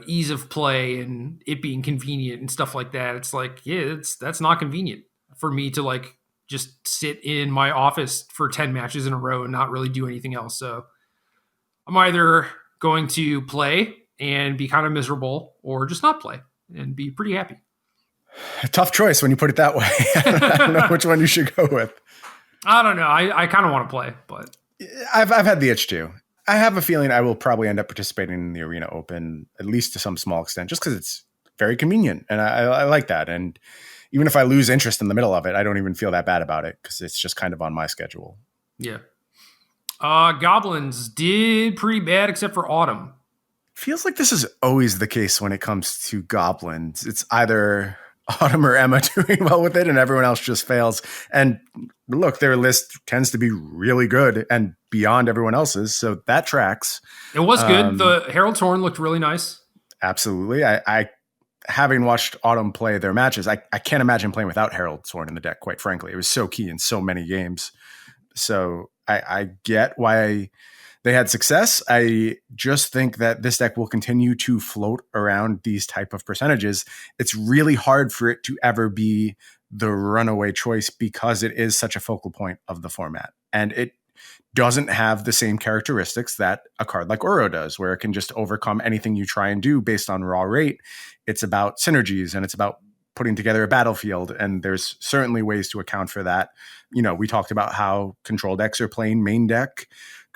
Speaker 1: ease of play and it being convenient and stuff like that. It's like, that's not convenient for me to like just sit in my office for 10 matches in a row and not really do anything else. So I'm either going to play and be kind of miserable or just not play and be pretty happy.
Speaker 2: A tough choice when you put it that way. I don't know which one you should go with.
Speaker 1: I don't know. I kind of want to play, but
Speaker 2: I've had the itch too. I have a feeling I will probably end up participating in the Arena Open, at least to some small extent, just because it's very convenient. And I like that. And even if I lose interest in the middle of it, I don't even feel that bad about it because it's just kind of on my schedule.
Speaker 1: Yeah. Goblins did pretty bad except for Autumn.
Speaker 2: Feels like this is always the case when it comes to Goblins. It's either Autumn or Emma doing well with it and everyone else just fails. And look, their list tends to be really good and beyond everyone else's. So that tracks.
Speaker 1: It was good. The Herald's Horn looked really nice.
Speaker 2: Absolutely. I having watched Autumn play their matches, I can't imagine playing without Herald's Horn in the deck, quite frankly. It was so key in so many games. So I get why they had success. I just think that this deck will continue to float around these type of percentages. It's really hard for it to ever be the runaway choice because it is such a focal point of the format. And it doesn't have the same characteristics that a card like Uro does, where it can just overcome anything you try and do based on raw rate. It's about synergies and it's about putting together a battlefield. And there's certainly ways to account for that. We talked about how control decks are playing main deck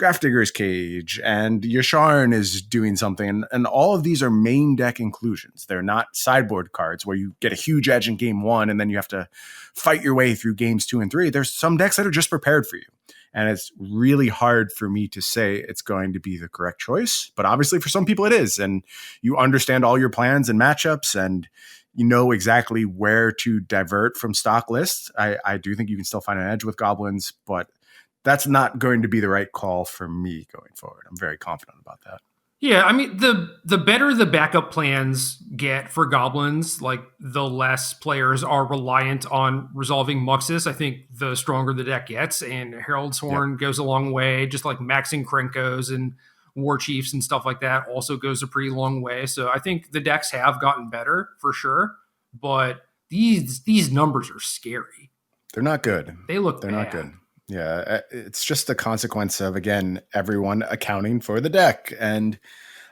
Speaker 2: Grafdigger's Cage, and Yasharn is doing something. And all of these are main deck inclusions. They're not sideboard cards where you get a huge edge in game one and then you have to fight your way through games 2 and 3. There's some decks that are just prepared for you. And it's really hard for me to say it's going to be the correct choice. But obviously for some people it is. And you understand all your plans and matchups and you know exactly where to divert from stock lists. I do think you can still find an edge with Goblins, but that's not going to be the right call for me going forward. I'm very confident about that.
Speaker 1: Yeah, I mean, the better the backup plans get for Goblins, like the less players are reliant on resolving Muxus, I think the stronger the deck gets. And Herald's Horn goes a long way, just like maxing Krenkos and War Chiefs and stuff like that also goes a pretty long way. So I think the decks have gotten better for sure, but these numbers are scary.
Speaker 2: They're not good.
Speaker 1: They're
Speaker 2: bad. Not good. Yeah, it's just the consequence of, again, everyone accounting for the deck. And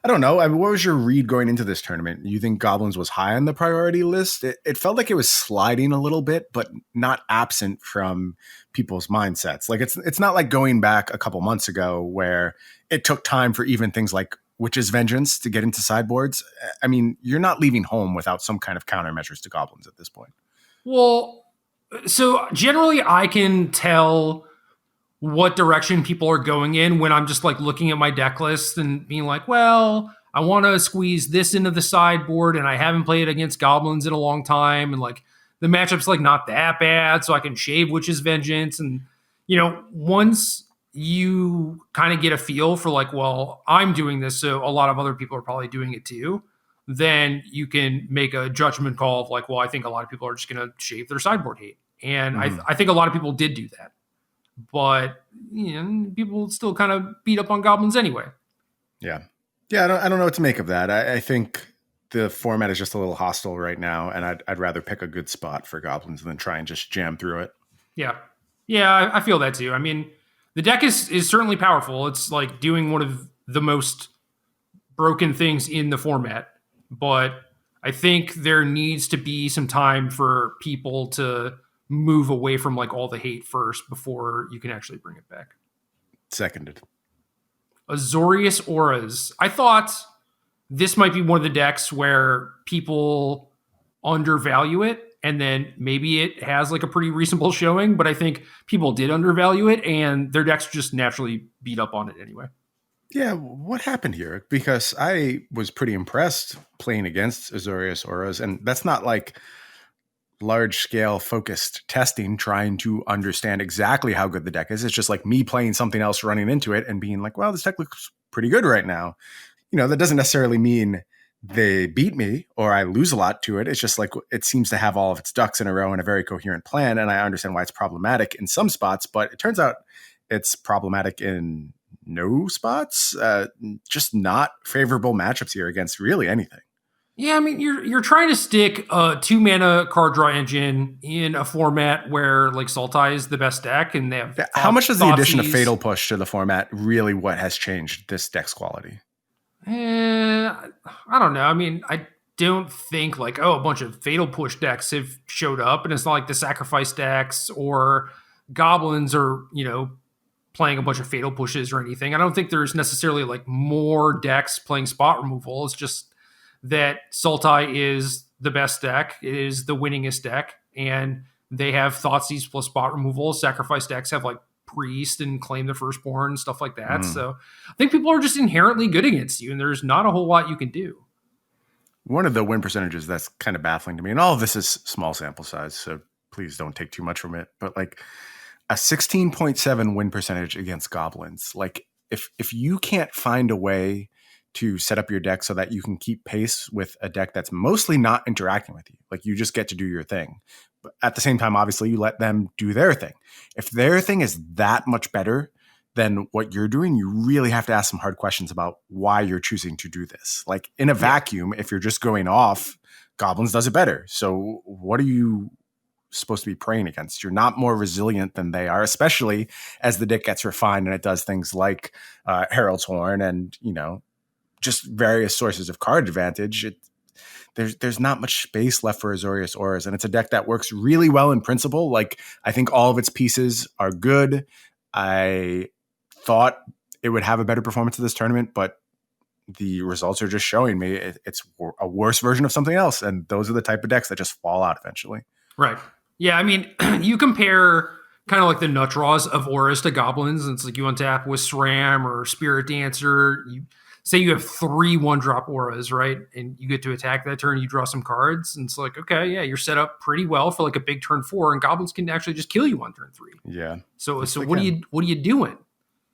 Speaker 2: I don't know. I mean, what was your read going into this tournament? You think Goblins was high on the priority list? It felt like it was sliding a little bit, but not absent from people's mindsets. Like it's not like going back a couple months ago where it took time for even things like Witch's Vengeance to get into sideboards. I mean, you're not leaving home without some kind of countermeasures to Goblins at this point.
Speaker 1: Well, so generally I can tell what direction people are going in when I'm just like looking at my deck list and being like, well, I want to squeeze this into the sideboard and I haven't played against Goblins in a long time. And like the matchup's like not that bad. So I can shave Witch's Vengeance. And, once you kind of get a feel for like, well, I'm doing this, so a lot of other people are probably doing it too, then you can make a judgment call of like, well, I think a lot of people are just going to shave their sideboard hate. And I think a lot of people did do that. But people still kind of beat up on Goblins anyway.
Speaker 2: Yeah. I don't know what to make of that. I think the format is just a little hostile right now, and I'd rather pick a good spot for Goblins than try and just jam through it.
Speaker 1: Yeah, I feel that too. I mean, the deck is certainly powerful. It's like doing one of the most broken things in the format, but I think there needs to be some time for people to move away from like all the hate first before you can actually bring it back.
Speaker 2: Seconded.
Speaker 1: Azorius Auras. I thought this might be one of the decks where people undervalue it, and then maybe it has like a pretty reasonable showing, but I think people did undervalue it, and their decks just naturally beat up on it anyway.
Speaker 2: Yeah, what happened here? Because I was pretty impressed playing against Azorius Auras, and that's not like large-scale focused testing trying to understand exactly how good the deck is. It's just like me playing something else, running into it and being like, well, this deck looks pretty good right now. That doesn't necessarily mean they beat me or I lose a lot to it. It's just like it seems to have all of its ducks in a row and a very coherent plan, and I understand why it's problematic in some spots, but it turns out it's problematic in no spots. Just not favorable matchups here against really anything.
Speaker 1: Yeah, I mean, you're trying to stick a 2-mana card draw engine in a format where like Sultai is the best deck, and they have
Speaker 2: how much does the addition of Fatal Push to the format really what has changed this deck's quality?
Speaker 1: I don't know. I mean, I don't think like, a bunch of Fatal Push decks have showed up, and it's not like the Sacrifice decks or Goblins are, playing a bunch of Fatal Pushes or anything. I don't think there's necessarily like more decks playing spot removal. It's just that Sultai is the best deck. It is the winningest deck, and they have Thoughtseize plus spot removal. Sacrifice decks have like Priest and Claim the Firstborn, stuff like that. So I think people are just inherently good against you, and there's not a whole lot you can do.
Speaker 2: One of the win percentages that's kind of baffling to me, and all of this is small sample size, so please don't take too much from it, but like a 16.7 win percentage against Goblins. Like if you can't find a way to set up your deck so that you can keep pace with a deck that's mostly not interacting with you. Like you just get to do your thing. But at the same time, obviously, you let them do their thing. If their thing is that much better than what you're doing, you really have to ask some hard questions about why you're choosing to do this. Like in a vacuum, if you're just going off, Goblins does it better. So what are you supposed to be praying against? You're not more resilient than they are, especially as the deck gets refined and it does things like Herald's Horn and, just various sources of card advantage. There's not much space left for Azorius Auras, and it's a deck that works really well in principle. Like I think all of its pieces are good. I thought it would have a better performance of this tournament, but the results are just showing me it's a worse version of something else, and those are the type of decks that just fall out eventually.
Speaker 1: Right. Yeah, I mean, you compare kind of like the nut draws of Auras to Goblins, and it's like you untap with SRAM or Spirit Dancer. You say you have 3 1-drop Auras, right? And you get to attack that turn, you draw some cards, and it's like, okay, yeah, you're set up pretty well for like a big turn 4, and Goblins can actually just kill you on turn 3.
Speaker 2: Yeah.
Speaker 1: So what are you doing?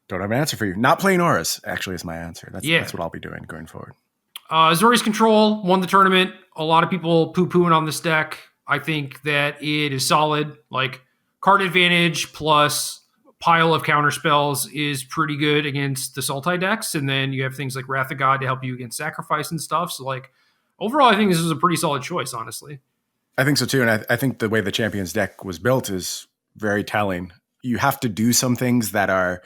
Speaker 2: Don't have an answer for you. Not playing Auras, actually, is my answer. That's what I'll be doing going forward.
Speaker 1: Azorius Control won the tournament. A lot of people poo-pooing on this deck. I think that it is solid. Like, card advantage plus pile of counter spells is pretty good against the Sultai decks, and then you have things like Wrath of God to help you against Sacrifice and stuff. So like overall, I think this is a pretty solid choice, honestly.
Speaker 2: I think so too, and I think the way the Champions deck was built is very telling. You have to do some things that are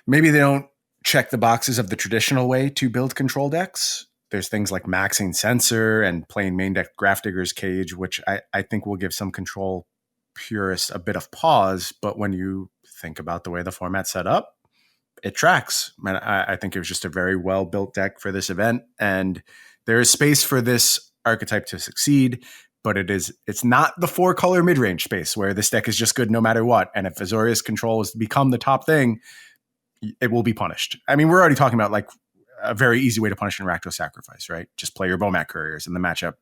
Speaker 2: maybe they don't check the boxes of the traditional way to build control decks. There's things like maxing Censor and playing main deck Grafdigger's Cage, which I think will give some control purists a bit of pause. But when you think about the way the format's set up, it tracks. And I think it was just a very well built deck for this event. And there is space for this archetype to succeed, but it's not the 4-color mid-range space where this deck is just good no matter what. And if Azorius Control is to become the top thing, it will be punished. I mean, we're already talking about like a very easy way to punish an Rakdos Sacrifice, right? Just play your Bomat Couriers and the matchup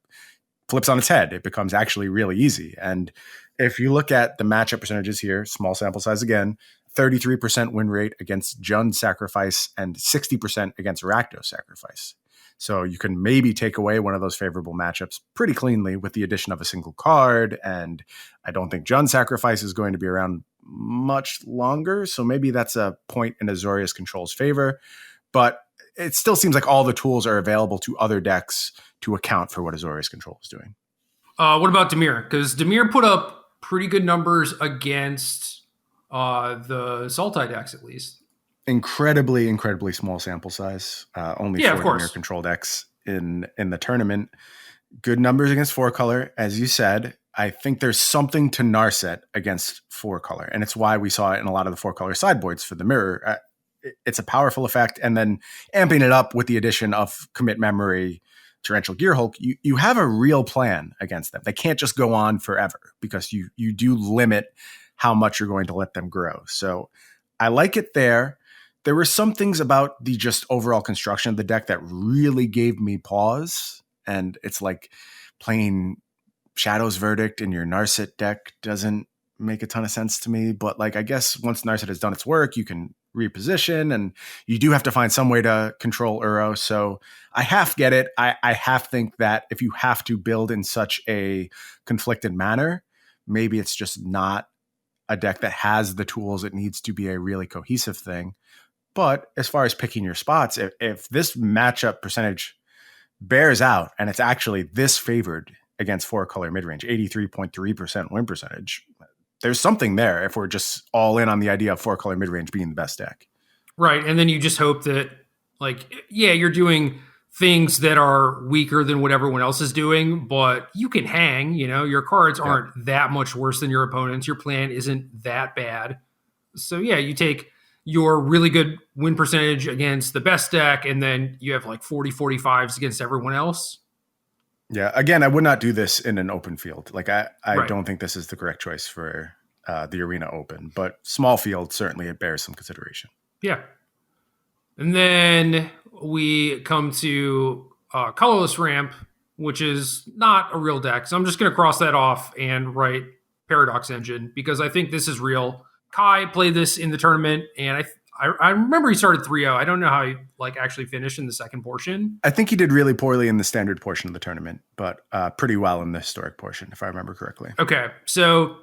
Speaker 2: flips on its head. It becomes actually really easy. And if you look at the matchup percentages here, small sample size again, 33% win rate against Jund Sacrifice and 60% against Rakdos Sacrifice. So you can maybe take away one of those favorable matchups pretty cleanly with the addition of a single card. And I don't think Jund Sacrifice is going to be around much longer. So maybe that's a point in Azorius Control's favor. But it still seems like all the tools are available to other decks to account for what Azorius Control is doing.
Speaker 1: What about Dimir? Because Dimir put up pretty good numbers against the Sultai decks, at least.
Speaker 2: Incredibly small sample size. Only 4 Dimir control decks in the tournament. Good numbers against 4-color, as you said. I think there's something to Narset against 4-color, and it's why we saw it in a lot of the 4-color sideboards for the mirror. It's a powerful effect, and then amping it up with the addition of Commit Memory, Torrential Gearhulk, you have a real plan against them. They can't just go on forever because you do limit how much you're going to let them grow. So I like it there. There were some things about the just overall construction of the deck that really gave me pause, and it's like playing Shadow's Verdict in your Narset deck doesn't make a ton of sense to me. But like, I guess once Narset has done its work, you can reposition, and you do have to find some way to control Uro. So I half get it. I half think that if you have to build in such a conflicted manner, maybe it's just not a deck that has the tools it needs to be a really cohesive thing. But as far as picking your spots, if this matchup percentage bears out and it's actually this favored against 4-color midrange, 83.3% win percentage, there's something there if we're just all in on the idea of 4-color midrange being the best deck.
Speaker 1: Right. And then you just hope that, like, yeah, you're doing things that are weaker than what everyone else is doing, but you can hang, your cards aren't that much worse than your opponents. Your plan isn't that bad. So yeah, you take your really good win percentage against the best deck, and then you have like 40-45s against everyone else.
Speaker 2: Yeah, again, I would not do this in an open field. Like, I don't think this is the correct choice for the Arena Open, but small field, certainly it bears some consideration.
Speaker 1: Yeah. And then we come to Colorless Ramp, which is not a real deck. So I'm just going to cross that off and write Paradox Engine, because I think this is real. Kai played this in the tournament, and I remember he started 3-0. I don't know how he actually finished in the second portion.
Speaker 2: I think he did really poorly in the standard portion of the tournament, but pretty well in the historic portion, if I remember correctly.
Speaker 1: Okay, so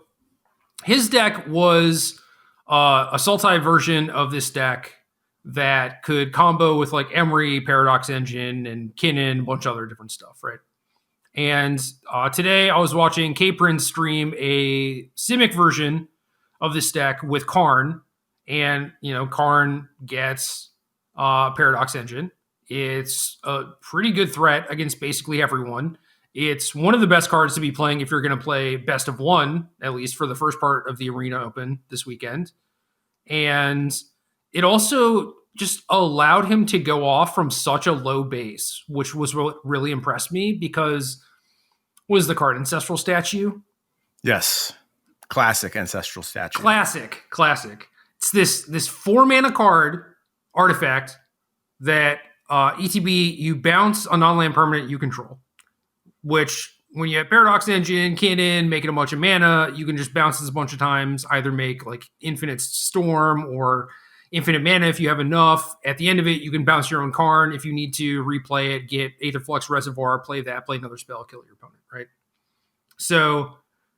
Speaker 1: his deck was a Sultai version of this deck that could combo with Emery, Paradox Engine, and Kinnan, a bunch of other different stuff, right? And today I was watching Capron stream a Simic version of this deck with Karn. And, Karn gets Paradox Engine. It's a pretty good threat against basically everyone. It's one of the best cards to be playing if you're going to play best of one, at least for the first part of the Arena Open this weekend. And it also just allowed him to go off from such a low base, which was what really impressed me, because what was the card? Ancestral Statue?
Speaker 2: Yes. Classic Ancestral Statue.
Speaker 1: Classic. It's this 4-mana card artifact that ETB, you bounce a non-land permanent you control, which when you have Paradox Engine, Kinnan, making a bunch of mana, you can just bounce this a bunch of times, either make Infinite Storm or infinite mana if you have enough. At the end of it, you can bounce your own Karn. If you need to replay it, get Aetherflux Reservoir, play that, play another spell, kill your opponent, right? So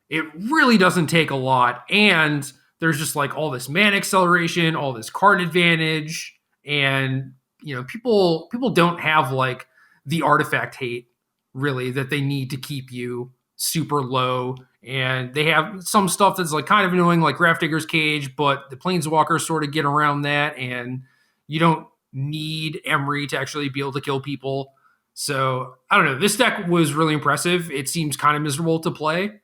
Speaker 1: it really doesn't take a lot, and there's just all this mana acceleration, all this card advantage, and people don't have the artifact hate really that they need to keep you super low, and they have some stuff that's kind of annoying, like Grafdigger's Cage, but the Planeswalkers sort of get around that, and You don't need Emery to actually be able to kill people. So I don't know. This deck was really impressive. It seems kind of miserable to play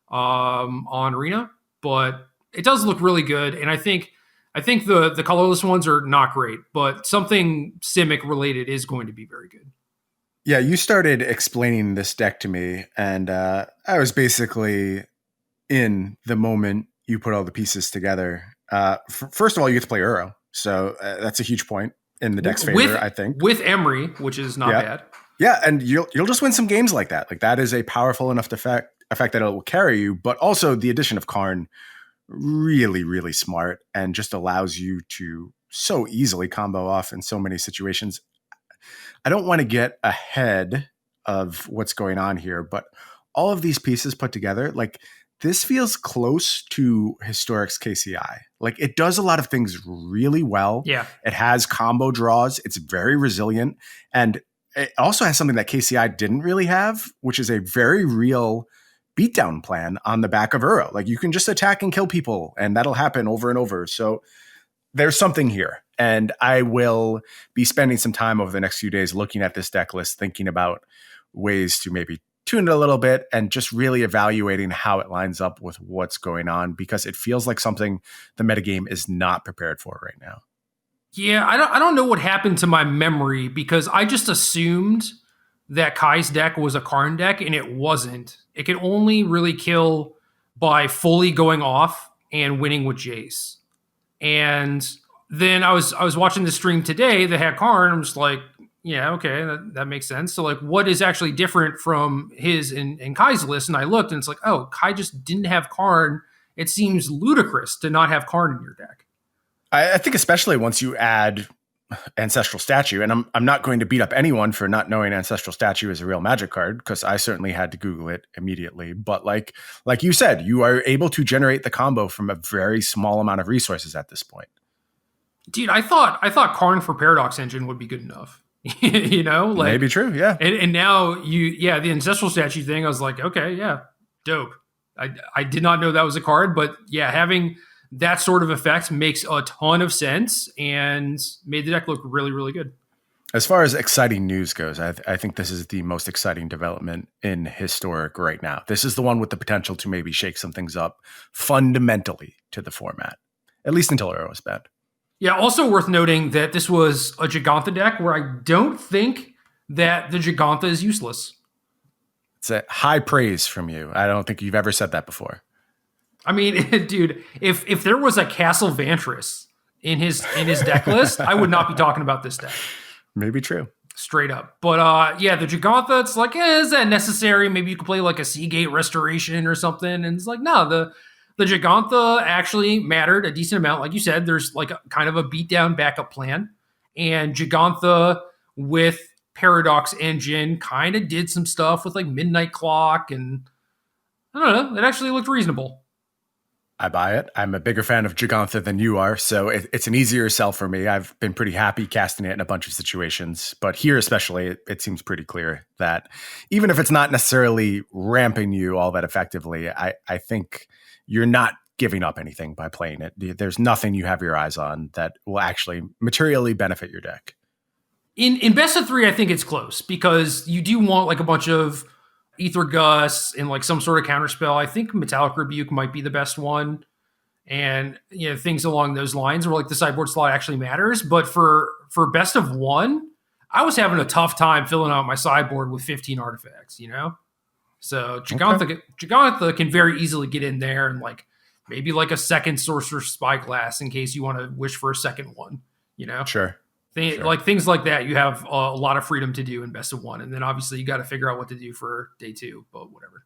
Speaker 1: on Arena, but it does look really good. And I think the colorless ones are not great, but something Simic related is going to be very good.
Speaker 2: Yeah, you started explaining this deck to me, and I was basically in the moment you put all the pieces together. First of all, you get to play Uro, so that's a huge point in the deck's favor, I think.
Speaker 1: With Emery, which is not bad.
Speaker 2: Yeah, and you'll just win some games like that. Like that is a powerful enough effect that it will carry you, but also the addition of Karn, really, really smart, and just allows you to so easily combo off in so many situations. I don't want to get ahead of what's going on here, but all of these pieces put together, like this feels close to Historic's KCI. Like it does a lot of things really well.
Speaker 1: Yeah.
Speaker 2: It has combo draws. It's very resilient. And it also has something that KCI didn't really have, which is a very real beatdown plan on the back of Uro. Like you can just attack and kill people and that'll happen over and over. So there's something here. And I will be spending some time over the next few days looking at this deck list, thinking about ways to maybe tune it a little bit and just really evaluating how it lines up with what's going on, because it feels like something the metagame is not prepared for right now.
Speaker 1: Yeah, I don't know what happened to my memory, because I just assumed that Kai's deck was a Karn deck, and it wasn't. It could only really kill by fully going off and winning with Jace. And then I was watching the stream today that had Karn. I'm just like, yeah, okay, that makes sense. So like, what is actually different from his and Kai's list? And I looked, and it's like, oh, Kai just didn't have Karn. It seems ludicrous to not have Karn in your deck.
Speaker 2: I think especially once you add Ancestral Statue, and I'm not going to beat up anyone for not knowing Ancestral Statue is a real Magic card, because I certainly had to Google it immediately. But like you said, you are able to generate the combo from a very small amount of resources at this point.
Speaker 1: Dude, I thought Karn for Paradox Engine would be good enough. You know, like
Speaker 2: maybe true, yeah.
Speaker 1: And now the Ancestral Statue thing, I was like, okay, yeah, dope. I did not know that was a card, but yeah, having that sort of effect makes a ton of sense and made the deck look really, really good.
Speaker 2: As far as exciting news goes, I think this is the most exciting development in Historic right now. This is the one with the potential to maybe shake some things up fundamentally to the format, at least until Uro is bad.
Speaker 1: Yeah, also worth noting that this was a Giganta deck where I don't think that the Giganta is useless.
Speaker 2: It's a high praise from you. I don't think you've ever said that before.
Speaker 1: I mean, dude, if there was a Castle Vantress in his deck list, I would not be talking about this deck.
Speaker 2: Maybe true.
Speaker 1: Straight up. But yeah, the Giganta, it's like, is that necessary? Maybe you could play like a Seagate Restoration or something. And it's like, no, the Giganta actually mattered a decent amount. Like you said, there's like kind of a beatdown backup plan. And Giganta with Paradox Engine kind of did some stuff with like Midnight Clock. And I don't know, it actually looked reasonable.
Speaker 2: I buy it. I'm a bigger fan of Giganta than you are, so it's an easier sell for me. I've been pretty happy casting it in a bunch of situations, but here especially, it seems pretty clear that even if it's not necessarily ramping you all that effectively, I think you're not giving up anything by playing it. There's nothing you have your eyes on that will actually materially benefit your deck.
Speaker 1: In best of 3, I think it's close, because you do want like a bunch of Ether Gust and like some sort of counterspell. I think Metallic Rebuke might be the best one, and things along those lines where like the sideboard slot actually matters. But for best of 1, I was having a tough time filling out my sideboard with 15 artifacts. So Giganta can very easily get in there and like maybe like a second Sorcerer's Spyglass in case you want to wish for a second one.
Speaker 2: Sure.
Speaker 1: Like things like that, you have a lot of freedom to do in best of 1. And then obviously you got to figure out what to do for day 2, but whatever.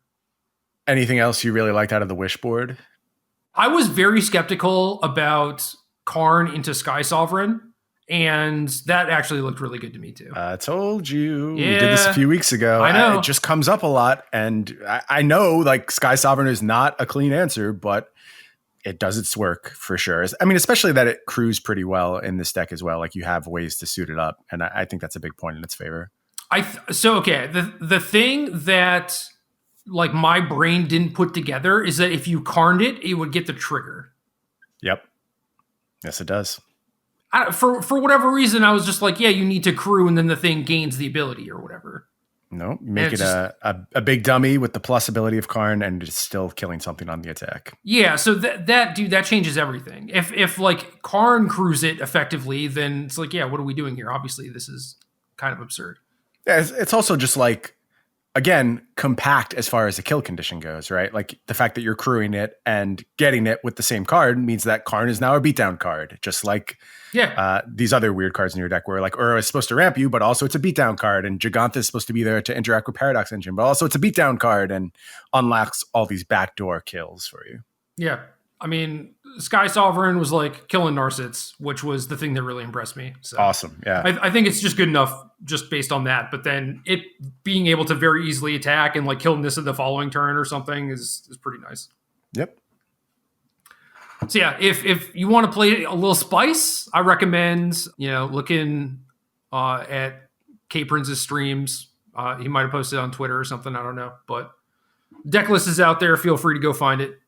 Speaker 2: Anything else you really liked out of the wish board?
Speaker 1: I was very skeptical about Karn into Sky Sovereign, and that actually looked really good to me too.
Speaker 2: I told you.
Speaker 1: Yeah,
Speaker 2: we did this a few weeks ago.
Speaker 1: I know.
Speaker 2: It just comes up a lot, and I know like Sky Sovereign is not a clean answer, but it does its work for sure. I mean, especially that it crews pretty well in this deck as well. Like you have ways to suit it up. And I think that's a big point in its favor.
Speaker 1: The thing that like my brain didn't put together is that if you Karned it, it would get the trigger.
Speaker 2: Yep. Yes, it does.
Speaker 1: For whatever reason, I was just like, yeah, you need to crew, and then the thing gains the ability or whatever.
Speaker 2: No, make it a big dummy with the plus ability of Karn, and it's still killing something on the attack.
Speaker 1: Yeah, so that changes everything. If like Karn crews it effectively, then it's like, yeah, what are we doing here? Obviously, this is kind of absurd.
Speaker 2: Yeah, it's also just like, again, compact as far as the kill condition goes, right? Like the fact that you're crewing it and getting it with the same card means that Karn is now a beatdown card, just like these other weird cards in your deck where like Uro is supposed to ramp you, but also it's a beatdown card, and Giganta is supposed to be there to interact with Paradox Engine, but also it's a beatdown card and unlocks all these backdoor kills for you.
Speaker 1: Yeah. I mean, Sky Sovereign was like killing Narsets, which was the thing that really impressed me. So
Speaker 2: awesome. Yeah.
Speaker 1: I think it's just good enough just based on that. But then it being able to very easily attack and like kill Nissa the following turn or something is pretty nice.
Speaker 2: Yep.
Speaker 1: So yeah, if you want to play a little spice, I recommend, looking at K Prince's streams. He might have posted on Twitter or something. I don't know. But deck list is out there. Feel free to go find it.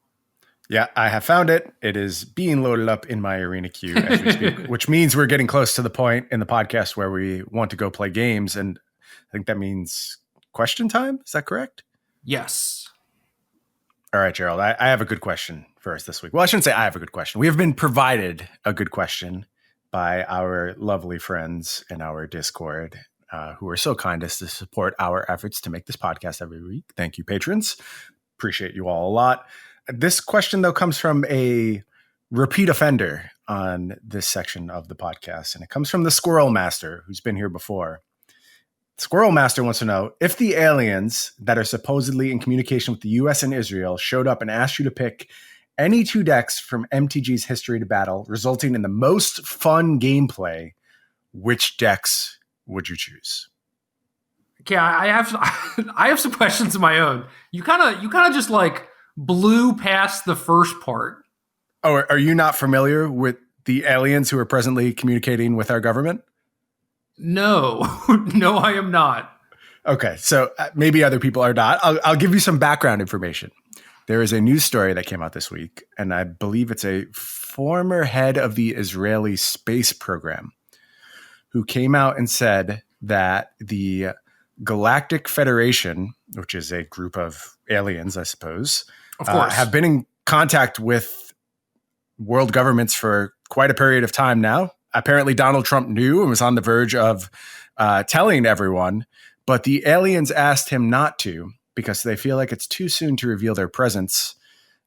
Speaker 2: Yeah, I have found it. It is being loaded up in my arena queue as we speak, which means we're getting close to the point in the podcast where we want to go play games. And I think that means question time. Is that correct?
Speaker 1: Yes.
Speaker 2: All right, Gerald, I have a good question for us this week. Well, I shouldn't say I have a good question. We have been provided a good question by our lovely friends in our Discord who are so kind as to support our efforts to make this podcast every week. Thank you, patrons. Appreciate you all a lot. This question, though, comes from a repeat offender on this section of the podcast, and it comes from the Squirrel Master, who's been here before. Squirrel Master wants to know, if the aliens that are supposedly in communication with the U.S. and Israel showed up and asked you to pick any two decks from MTG's History to Battle, resulting in the most fun gameplay, which decks would you choose?
Speaker 1: Okay, I have some questions of my own. You kind of just like blew past the first part.
Speaker 2: Oh, are you not familiar with the aliens who are presently communicating with our government?
Speaker 1: No, no, I am not.
Speaker 2: Okay, so maybe other people are not. I'll give you some background information. There is a news story that came out this week, and I believe it's a former head of the Israeli space program who came out and said that the Galactic Federation, which is a group of aliens, I suppose,
Speaker 1: of course,
Speaker 2: have been in contact with world governments for quite a period of time now. Apparently, Donald Trump knew and was on the verge of telling everyone, but the aliens asked him not to because they feel like it's too soon to reveal their presence.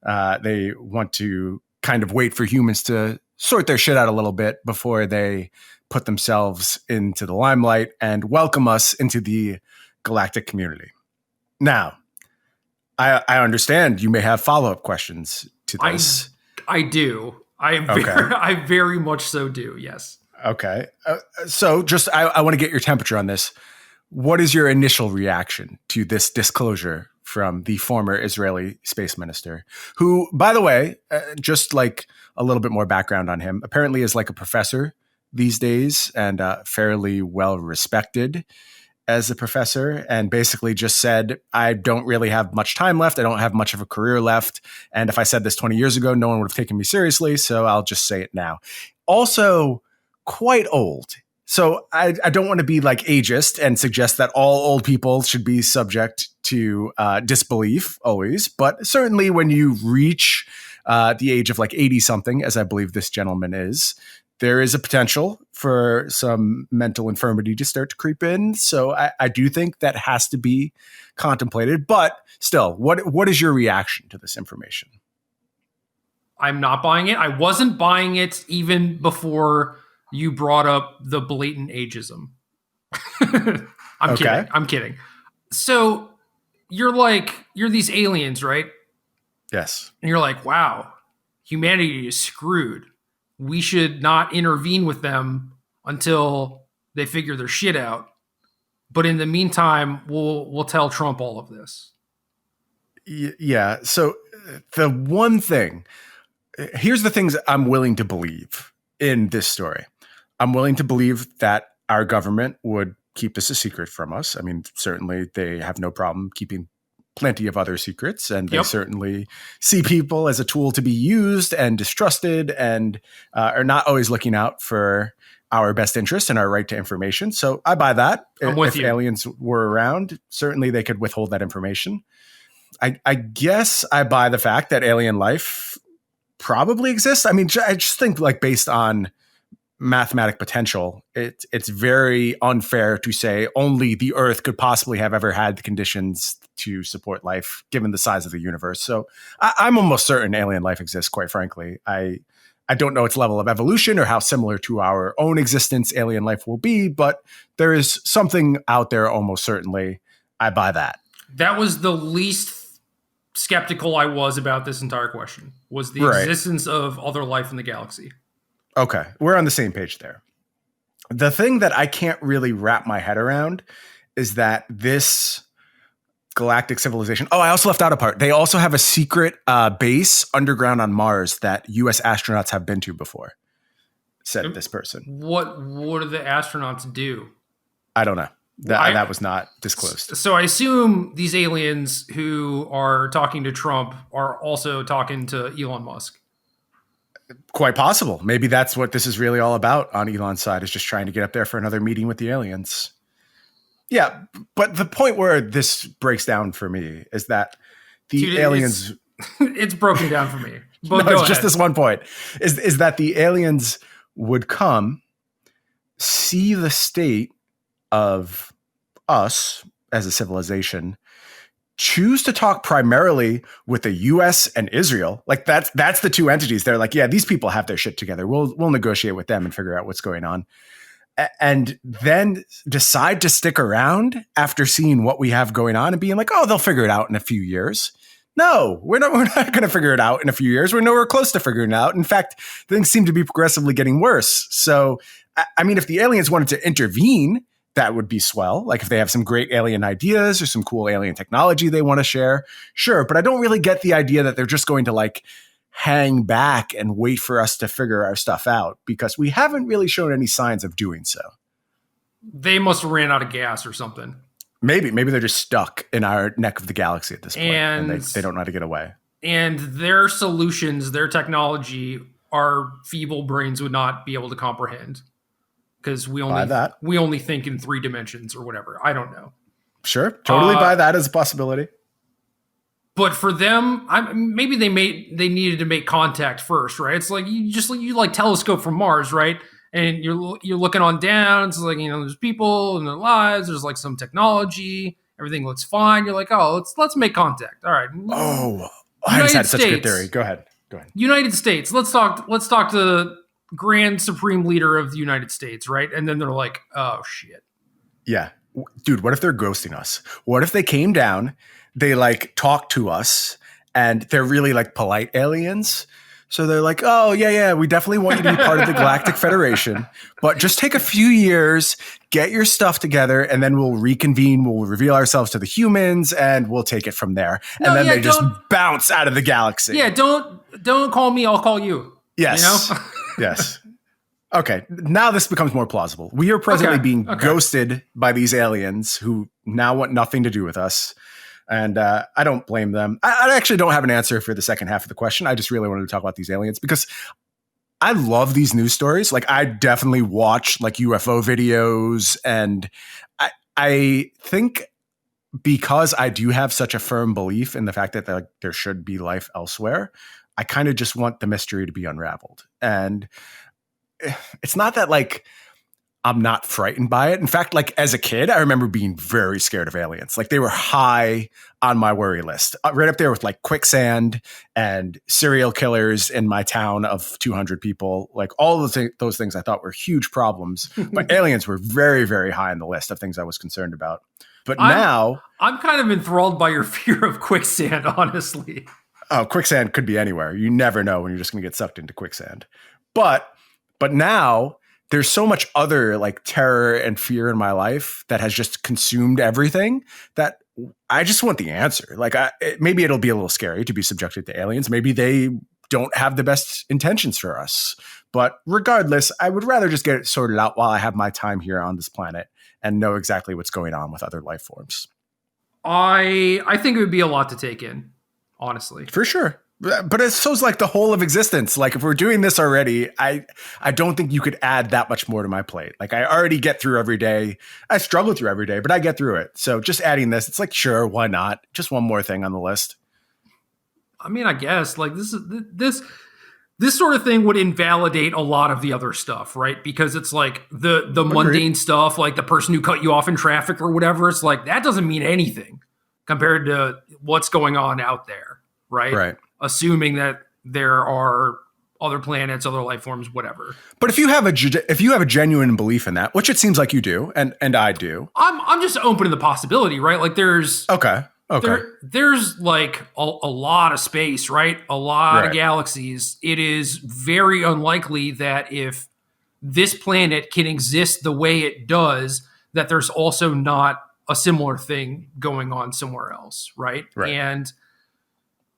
Speaker 2: They want to kind of wait for humans to sort their shit out a little bit before they put themselves into the limelight and welcome us into the galactic community. Now, I understand you may have follow-up questions to this.
Speaker 1: I do. I very much so do. Yes.
Speaker 2: Okay. So just, I want to get your temperature on this. What is your initial reaction to this disclosure from the former Israeli space minister, who, by the way, just like a little bit more background on him, apparently is like a professor these days and fairly well respected as a professor, and basically just said, I don't really have much time left. I don't have much of a career left. And if I said this 20 years ago, no one would have taken me seriously. So I'll just say it now. Also quite old. So I don't want to be like ageist and suggest that all old people should be subject to disbelief always. But certainly when you reach the age of like 80 something, as I believe this gentleman is, there is a potential for some mental infirmity to start to creep in. So I do think that has to be contemplated. But still, what is your reaction to this information?
Speaker 1: I'm not buying it. I wasn't buying it even before you brought up the blatant ageism. I'm kidding. So you're these aliens, right?
Speaker 2: Yes.
Speaker 1: And you're like, wow, humanity is screwed. We should not intervene with them until they figure their shit out. But in the meantime, we'll tell Trump all of this.
Speaker 2: Yeah. So the one thing, here's the things I'm willing to believe in this story. I'm willing to believe that our government would keep this a secret from us. I mean, certainly they have no problem keeping plenty of other secrets, and they
Speaker 1: Yep.
Speaker 2: certainly see people as a tool to be used and distrusted, and are not always looking out for our best interest and our right to information. So I buy that.
Speaker 1: I'm with
Speaker 2: If
Speaker 1: you.
Speaker 2: aliens were around, certainly they could withhold that information. I guess I buy the fact that alien life probably exists. I mean, I just think like based on mathematic potential, it's very unfair to say only the Earth could possibly have ever had the conditions to support life, given the size of the universe. So I'm almost certain alien life exists, quite frankly. I don't know its level of evolution or how similar to our own existence alien life will be, but there is something out there almost certainly. I buy that.
Speaker 1: That was the least skeptical I was about this entire question, was the
Speaker 2: Right.
Speaker 1: existence of other life in the galaxy.
Speaker 2: Okay, we're on the same page there. The thing that I can't really wrap my head around is that this galactic civilization. Oh, I also left out a part. They also have a secret base underground on Mars that U.S. astronauts have been to before, said this person.
Speaker 1: What do the astronauts do?
Speaker 2: I don't know. That was not disclosed.
Speaker 1: So I assume these aliens who are talking to Trump are also talking to Elon Musk.
Speaker 2: Quite possible. Maybe that's what this is really all about on Elon's side, is just trying to get up there for another meeting with the aliens. Yeah, but the point where this breaks down for me is that the aliens...
Speaker 1: It's broken down for me. But
Speaker 2: no, it's just this one point, is that the aliens would come, see the state of us as a civilization, choose to talk primarily with the US and Israel. Like that's the two entities. They're like, yeah, these people have their shit together. We'll negotiate with them and figure out what's going on. And then decide to stick around after seeing what we have going on and being like, oh, they'll figure it out in a few years. No, we're not going to figure it out in a few years. We're nowhere close to figuring it out. In fact, things seem to be progressively getting worse. So, I mean, if the aliens wanted to intervene, that would be swell. Like if they have some great alien ideas or some cool alien technology they want to share, sure. But I don't really get the idea that they're just going to like hang back and wait for us to figure our stuff out, because we haven't really shown any signs of doing so.
Speaker 1: They must have ran out of gas or something.
Speaker 2: Maybe they're just stuck in our neck of the galaxy at this point, and they don't know how to get away.
Speaker 1: And their solutions, their technology, our feeble brains would not be able to comprehend, because we only think in 3 dimensions or whatever. I don't know.
Speaker 2: Sure, totally buy that as a possibility.
Speaker 1: But for them, maybe they needed to make contact first, right? It's like you like telescope from Mars, right? And you're looking on down. It's like, there's people in their lives. There's like some technology. Everything looks fine. You're like, oh, let's make contact. All right.
Speaker 2: Oh, I just had such a good theory. Go ahead.
Speaker 1: United States. Let's talk to the Grand Supreme Leader of the United States, right? And then they're like, oh shit.
Speaker 2: Yeah, dude. What if they're ghosting us? What if they came down? They like talk to us, and they're really like polite aliens. So they're like, oh, yeah, we definitely want you to be part of the Galactic Federation, but just take a few years, get your stuff together, and then we'll reconvene. We'll reveal ourselves to the humans, and we'll take it from there. And then they just bounce out of the galaxy.
Speaker 1: Yeah, don't call me. I'll call you.
Speaker 2: Yes. Yes. Okay, now this becomes more plausible. We are presently being ghosted by these aliens who now want nothing to do with us. And I don't blame them. I actually don't have an answer for the second half of the question. I just really wanted to talk about these aliens because I love these news stories. Like I definitely watch like UFO videos, and I think because I do have such a firm belief in the fact that there should be life elsewhere, I kind of just want the mystery to be unraveled. And it's not that like I'm not frightened by it. In fact, like as a kid, I remember being very scared of aliens. Like they were high on my worry list, right up there with like quicksand and serial killers in my town of 200 people. Like all of those things I thought were huge problems, but aliens were very, very high on the list of things I was concerned about. But now
Speaker 1: I'm kind of enthralled by your fear of quicksand, honestly.
Speaker 2: Oh, quicksand could be anywhere. You never know when you're just going to get sucked into quicksand. But now there's so much other like terror and fear in my life that has just consumed everything that I just want the answer. Like maybe it'll be a little scary to be subjected to aliens. Maybe they don't have the best intentions for us. But regardless, I would rather just get it sorted out while I have my time here on this planet and know exactly what's going on with other life forms.
Speaker 1: I think it would be a lot to take in, honestly.
Speaker 2: For sure. But it's so's like the whole of existence. Like if we're doing this already, I don't think you could add that much more to my plate. Like I already get through every day. I struggle through every day, but I get through it. So just adding this, it's like, sure, why not? Just one more thing on the list.
Speaker 1: I mean, I guess like this sort of thing would invalidate a lot of the other stuff, right? Because it's like the mundane stuff, like the person who cut you off in traffic or whatever. It's like that doesn't mean anything compared to what's going on out there, right?
Speaker 2: Right.
Speaker 1: Assuming that there are other planets, other life forms, whatever.
Speaker 2: But if you have a genuine belief in that, which it seems like you do, and I do,
Speaker 1: I'm just open to the possibility, right? Like there's
Speaker 2: okay.
Speaker 1: There's like a lot of space, right? A lot of galaxies. It is very unlikely that if this planet can exist the way it does, that there's also not a similar thing going on somewhere else, right? And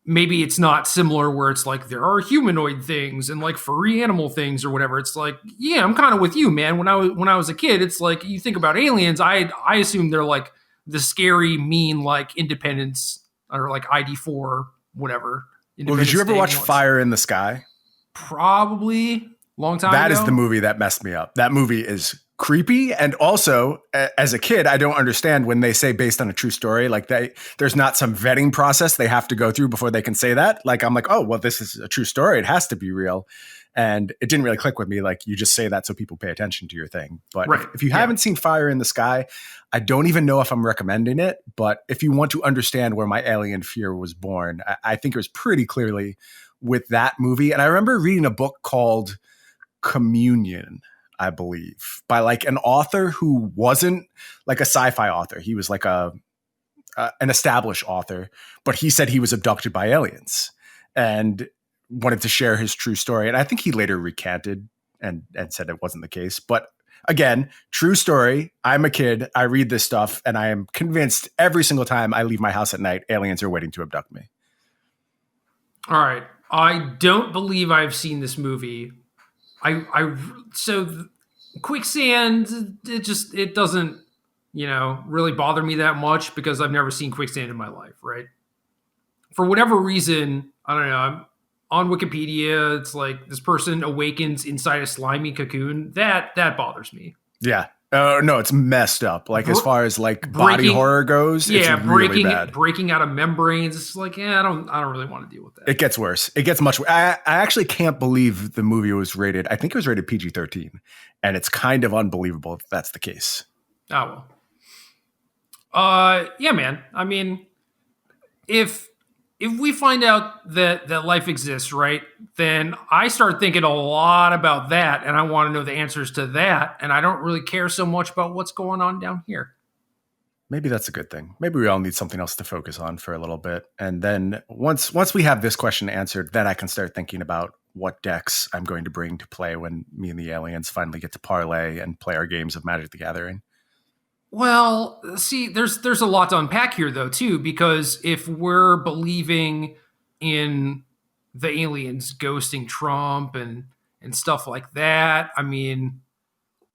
Speaker 1: maybe it's not similar where it's like there are humanoid things and like furry animal things or whatever. It's like, yeah, I'm kind of with you, man. When I was a kid, it's like you think about aliens, I assume they're like the scary, mean, like Independence or like ID4, whatever.
Speaker 2: Well, did you ever watch Fire in the Sky?
Speaker 1: Probably long time
Speaker 2: That
Speaker 1: ago.
Speaker 2: is the movie that messed me up. That movie is creepy. And also, as a kid, I don't understand when they say based on a true story, like there's not some vetting process they have to go through before they can say that. Like, I'm like, oh, well, this is a true story. It has to be real. And it didn't really click with me. Like, you just say that so people pay attention to your thing. But if you haven't seen Fire in the Sky, I don't even know if I'm recommending it. But if you want to understand where my alien fear was born, I think it was pretty clearly with that movie. And I remember reading a book called Communion, I believe, by like an author who wasn't like a sci-fi author. He was like an established author, but he said he was abducted by aliens and wanted to share his true story. And I think he later recanted and said it wasn't the case. But again, true story. I'm a kid. I read this stuff and I am convinced every single time I leave my house at night, aliens are waiting to abduct me.
Speaker 1: All right. I don't believe I've seen this movie. So quicksand, it doesn't, really bother me that much because I've never seen quicksand in my life, right? For whatever reason, I don't know, I'm on Wikipedia, it's like this person awakens inside a slimy cocoon. That bothers me.
Speaker 2: Yeah. No, it's messed up. Like as far as like body horror goes, it's really bad.
Speaker 1: Breaking out of membranes. It's like, I don't really want to deal with that.
Speaker 2: It gets worse. It gets much worse. I actually can't believe the movie was rated. I think it was rated PG-13, and it's kind of unbelievable if that's the case.
Speaker 1: Oh well. Yeah, man. I mean, if we find out that life exists, right, then I start thinking a lot about that, and I want to know the answers to that, and I don't really care so much about what's going on down here.
Speaker 2: Maybe that's a good thing. Maybe we all need something else to focus on for a little bit. And then once we have this question answered, then I can start thinking about what decks I'm going to bring to play when me and the aliens finally get to parlay and play our games of Magic the Gathering.
Speaker 1: Well, see, there's a lot to unpack here, though, too, because if we're believing in the aliens ghosting Trump and stuff like that, I mean,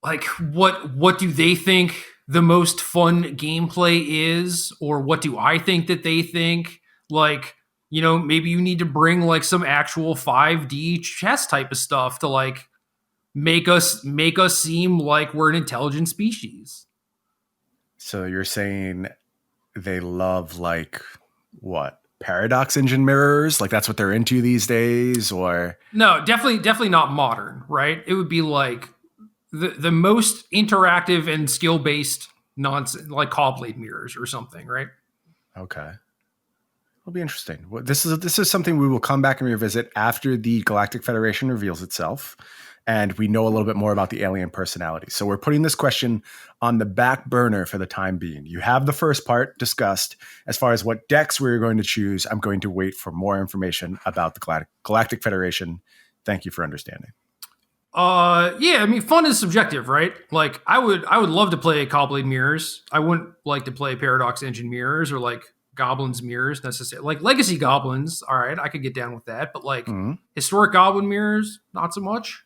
Speaker 1: like, what do they think the most fun gameplay is? Or what do I think that they think? Like, maybe you need to bring, like, some actual 5D chess type of stuff to, like, make us seem like we're an intelligent species.
Speaker 2: So you're saying they love like what? Paradox engine mirrors? Like that's what they're into these days? Or
Speaker 1: no, definitely not modern, right? It would be like the most interactive and skill-based nonsense, like Cobblade mirrors or something, right?
Speaker 2: Okay. It'll be interesting. Well, this is something we will come back and revisit after the Galactic Federation reveals itself. And we know a little bit more about the alien personality. So we're putting this question on the back burner for the time being. You have the first part discussed. As far as what decks we're going to choose, I'm going to wait for more information about the Galactic Federation. Thank you for understanding.
Speaker 1: Yeah, I mean, fun is subjective, right? Like, I would love to play Cobblade mirrors. I wouldn't like to play Paradox Engine mirrors or like Goblins mirrors necessarily. Like Legacy Goblins, all right, I could get down with that. But like Historic Goblin mirrors, not so much.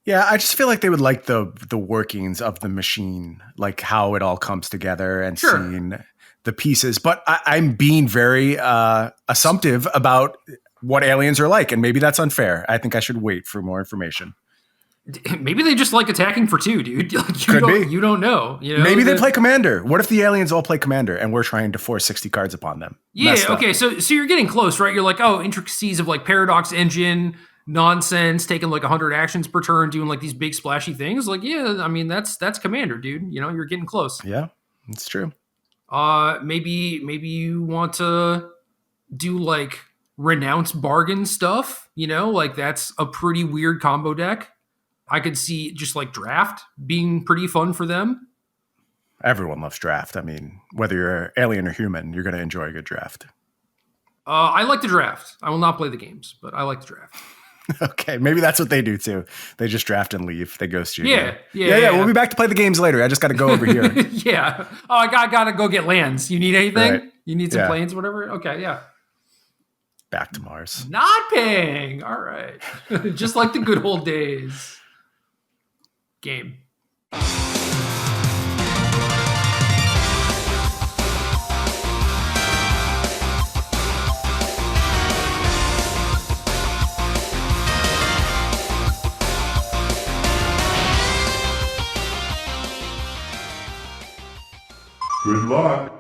Speaker 2: Yeah, I just feel like they would like the workings of the machine, like how it all comes together and
Speaker 1: Sure.
Speaker 2: seeing the pieces. But I'm being very assumptive about what aliens are like, and maybe that's unfair. I think I should wait for more information.
Speaker 1: Maybe they just like attacking for two, dude. Like,
Speaker 2: Could be.
Speaker 1: You don't know. You know?
Speaker 2: Maybe they play Commander. What if the aliens all play Commander and we're trying to force 60 cards upon them?
Speaker 1: Yeah, okay, so you're getting close, right? You're like, oh, intricacies of like Paradox Engine, nonsense, taking like 100 actions per turn, doing like these big splashy things. Like, yeah, I mean, that's Commander, dude. You know, you're getting close.
Speaker 2: Yeah, it's true.
Speaker 1: Maybe you want to do like Renounce Bargain stuff, you know? Like, that's a pretty weird combo deck. I could see just like Draft being pretty fun for them.
Speaker 2: Everyone loves Draft. I mean, whether you're alien or human, you're going to enjoy a good Draft.
Speaker 1: I like the Draft. I will not play the games, but I like the Draft.
Speaker 2: Okay, maybe that's what they do too. They just draft and leave. They ghost you.
Speaker 1: Yeah.
Speaker 2: We'll be back to play the games later. I just got to go over here.
Speaker 1: Yeah. Oh, I gotta go get lands. You need anything?
Speaker 2: Right.
Speaker 1: You need some planes, whatever? Okay, yeah.
Speaker 2: Back to Mars.
Speaker 1: Not paying. All right. Just like the good old days. Game.
Speaker 3: Good luck.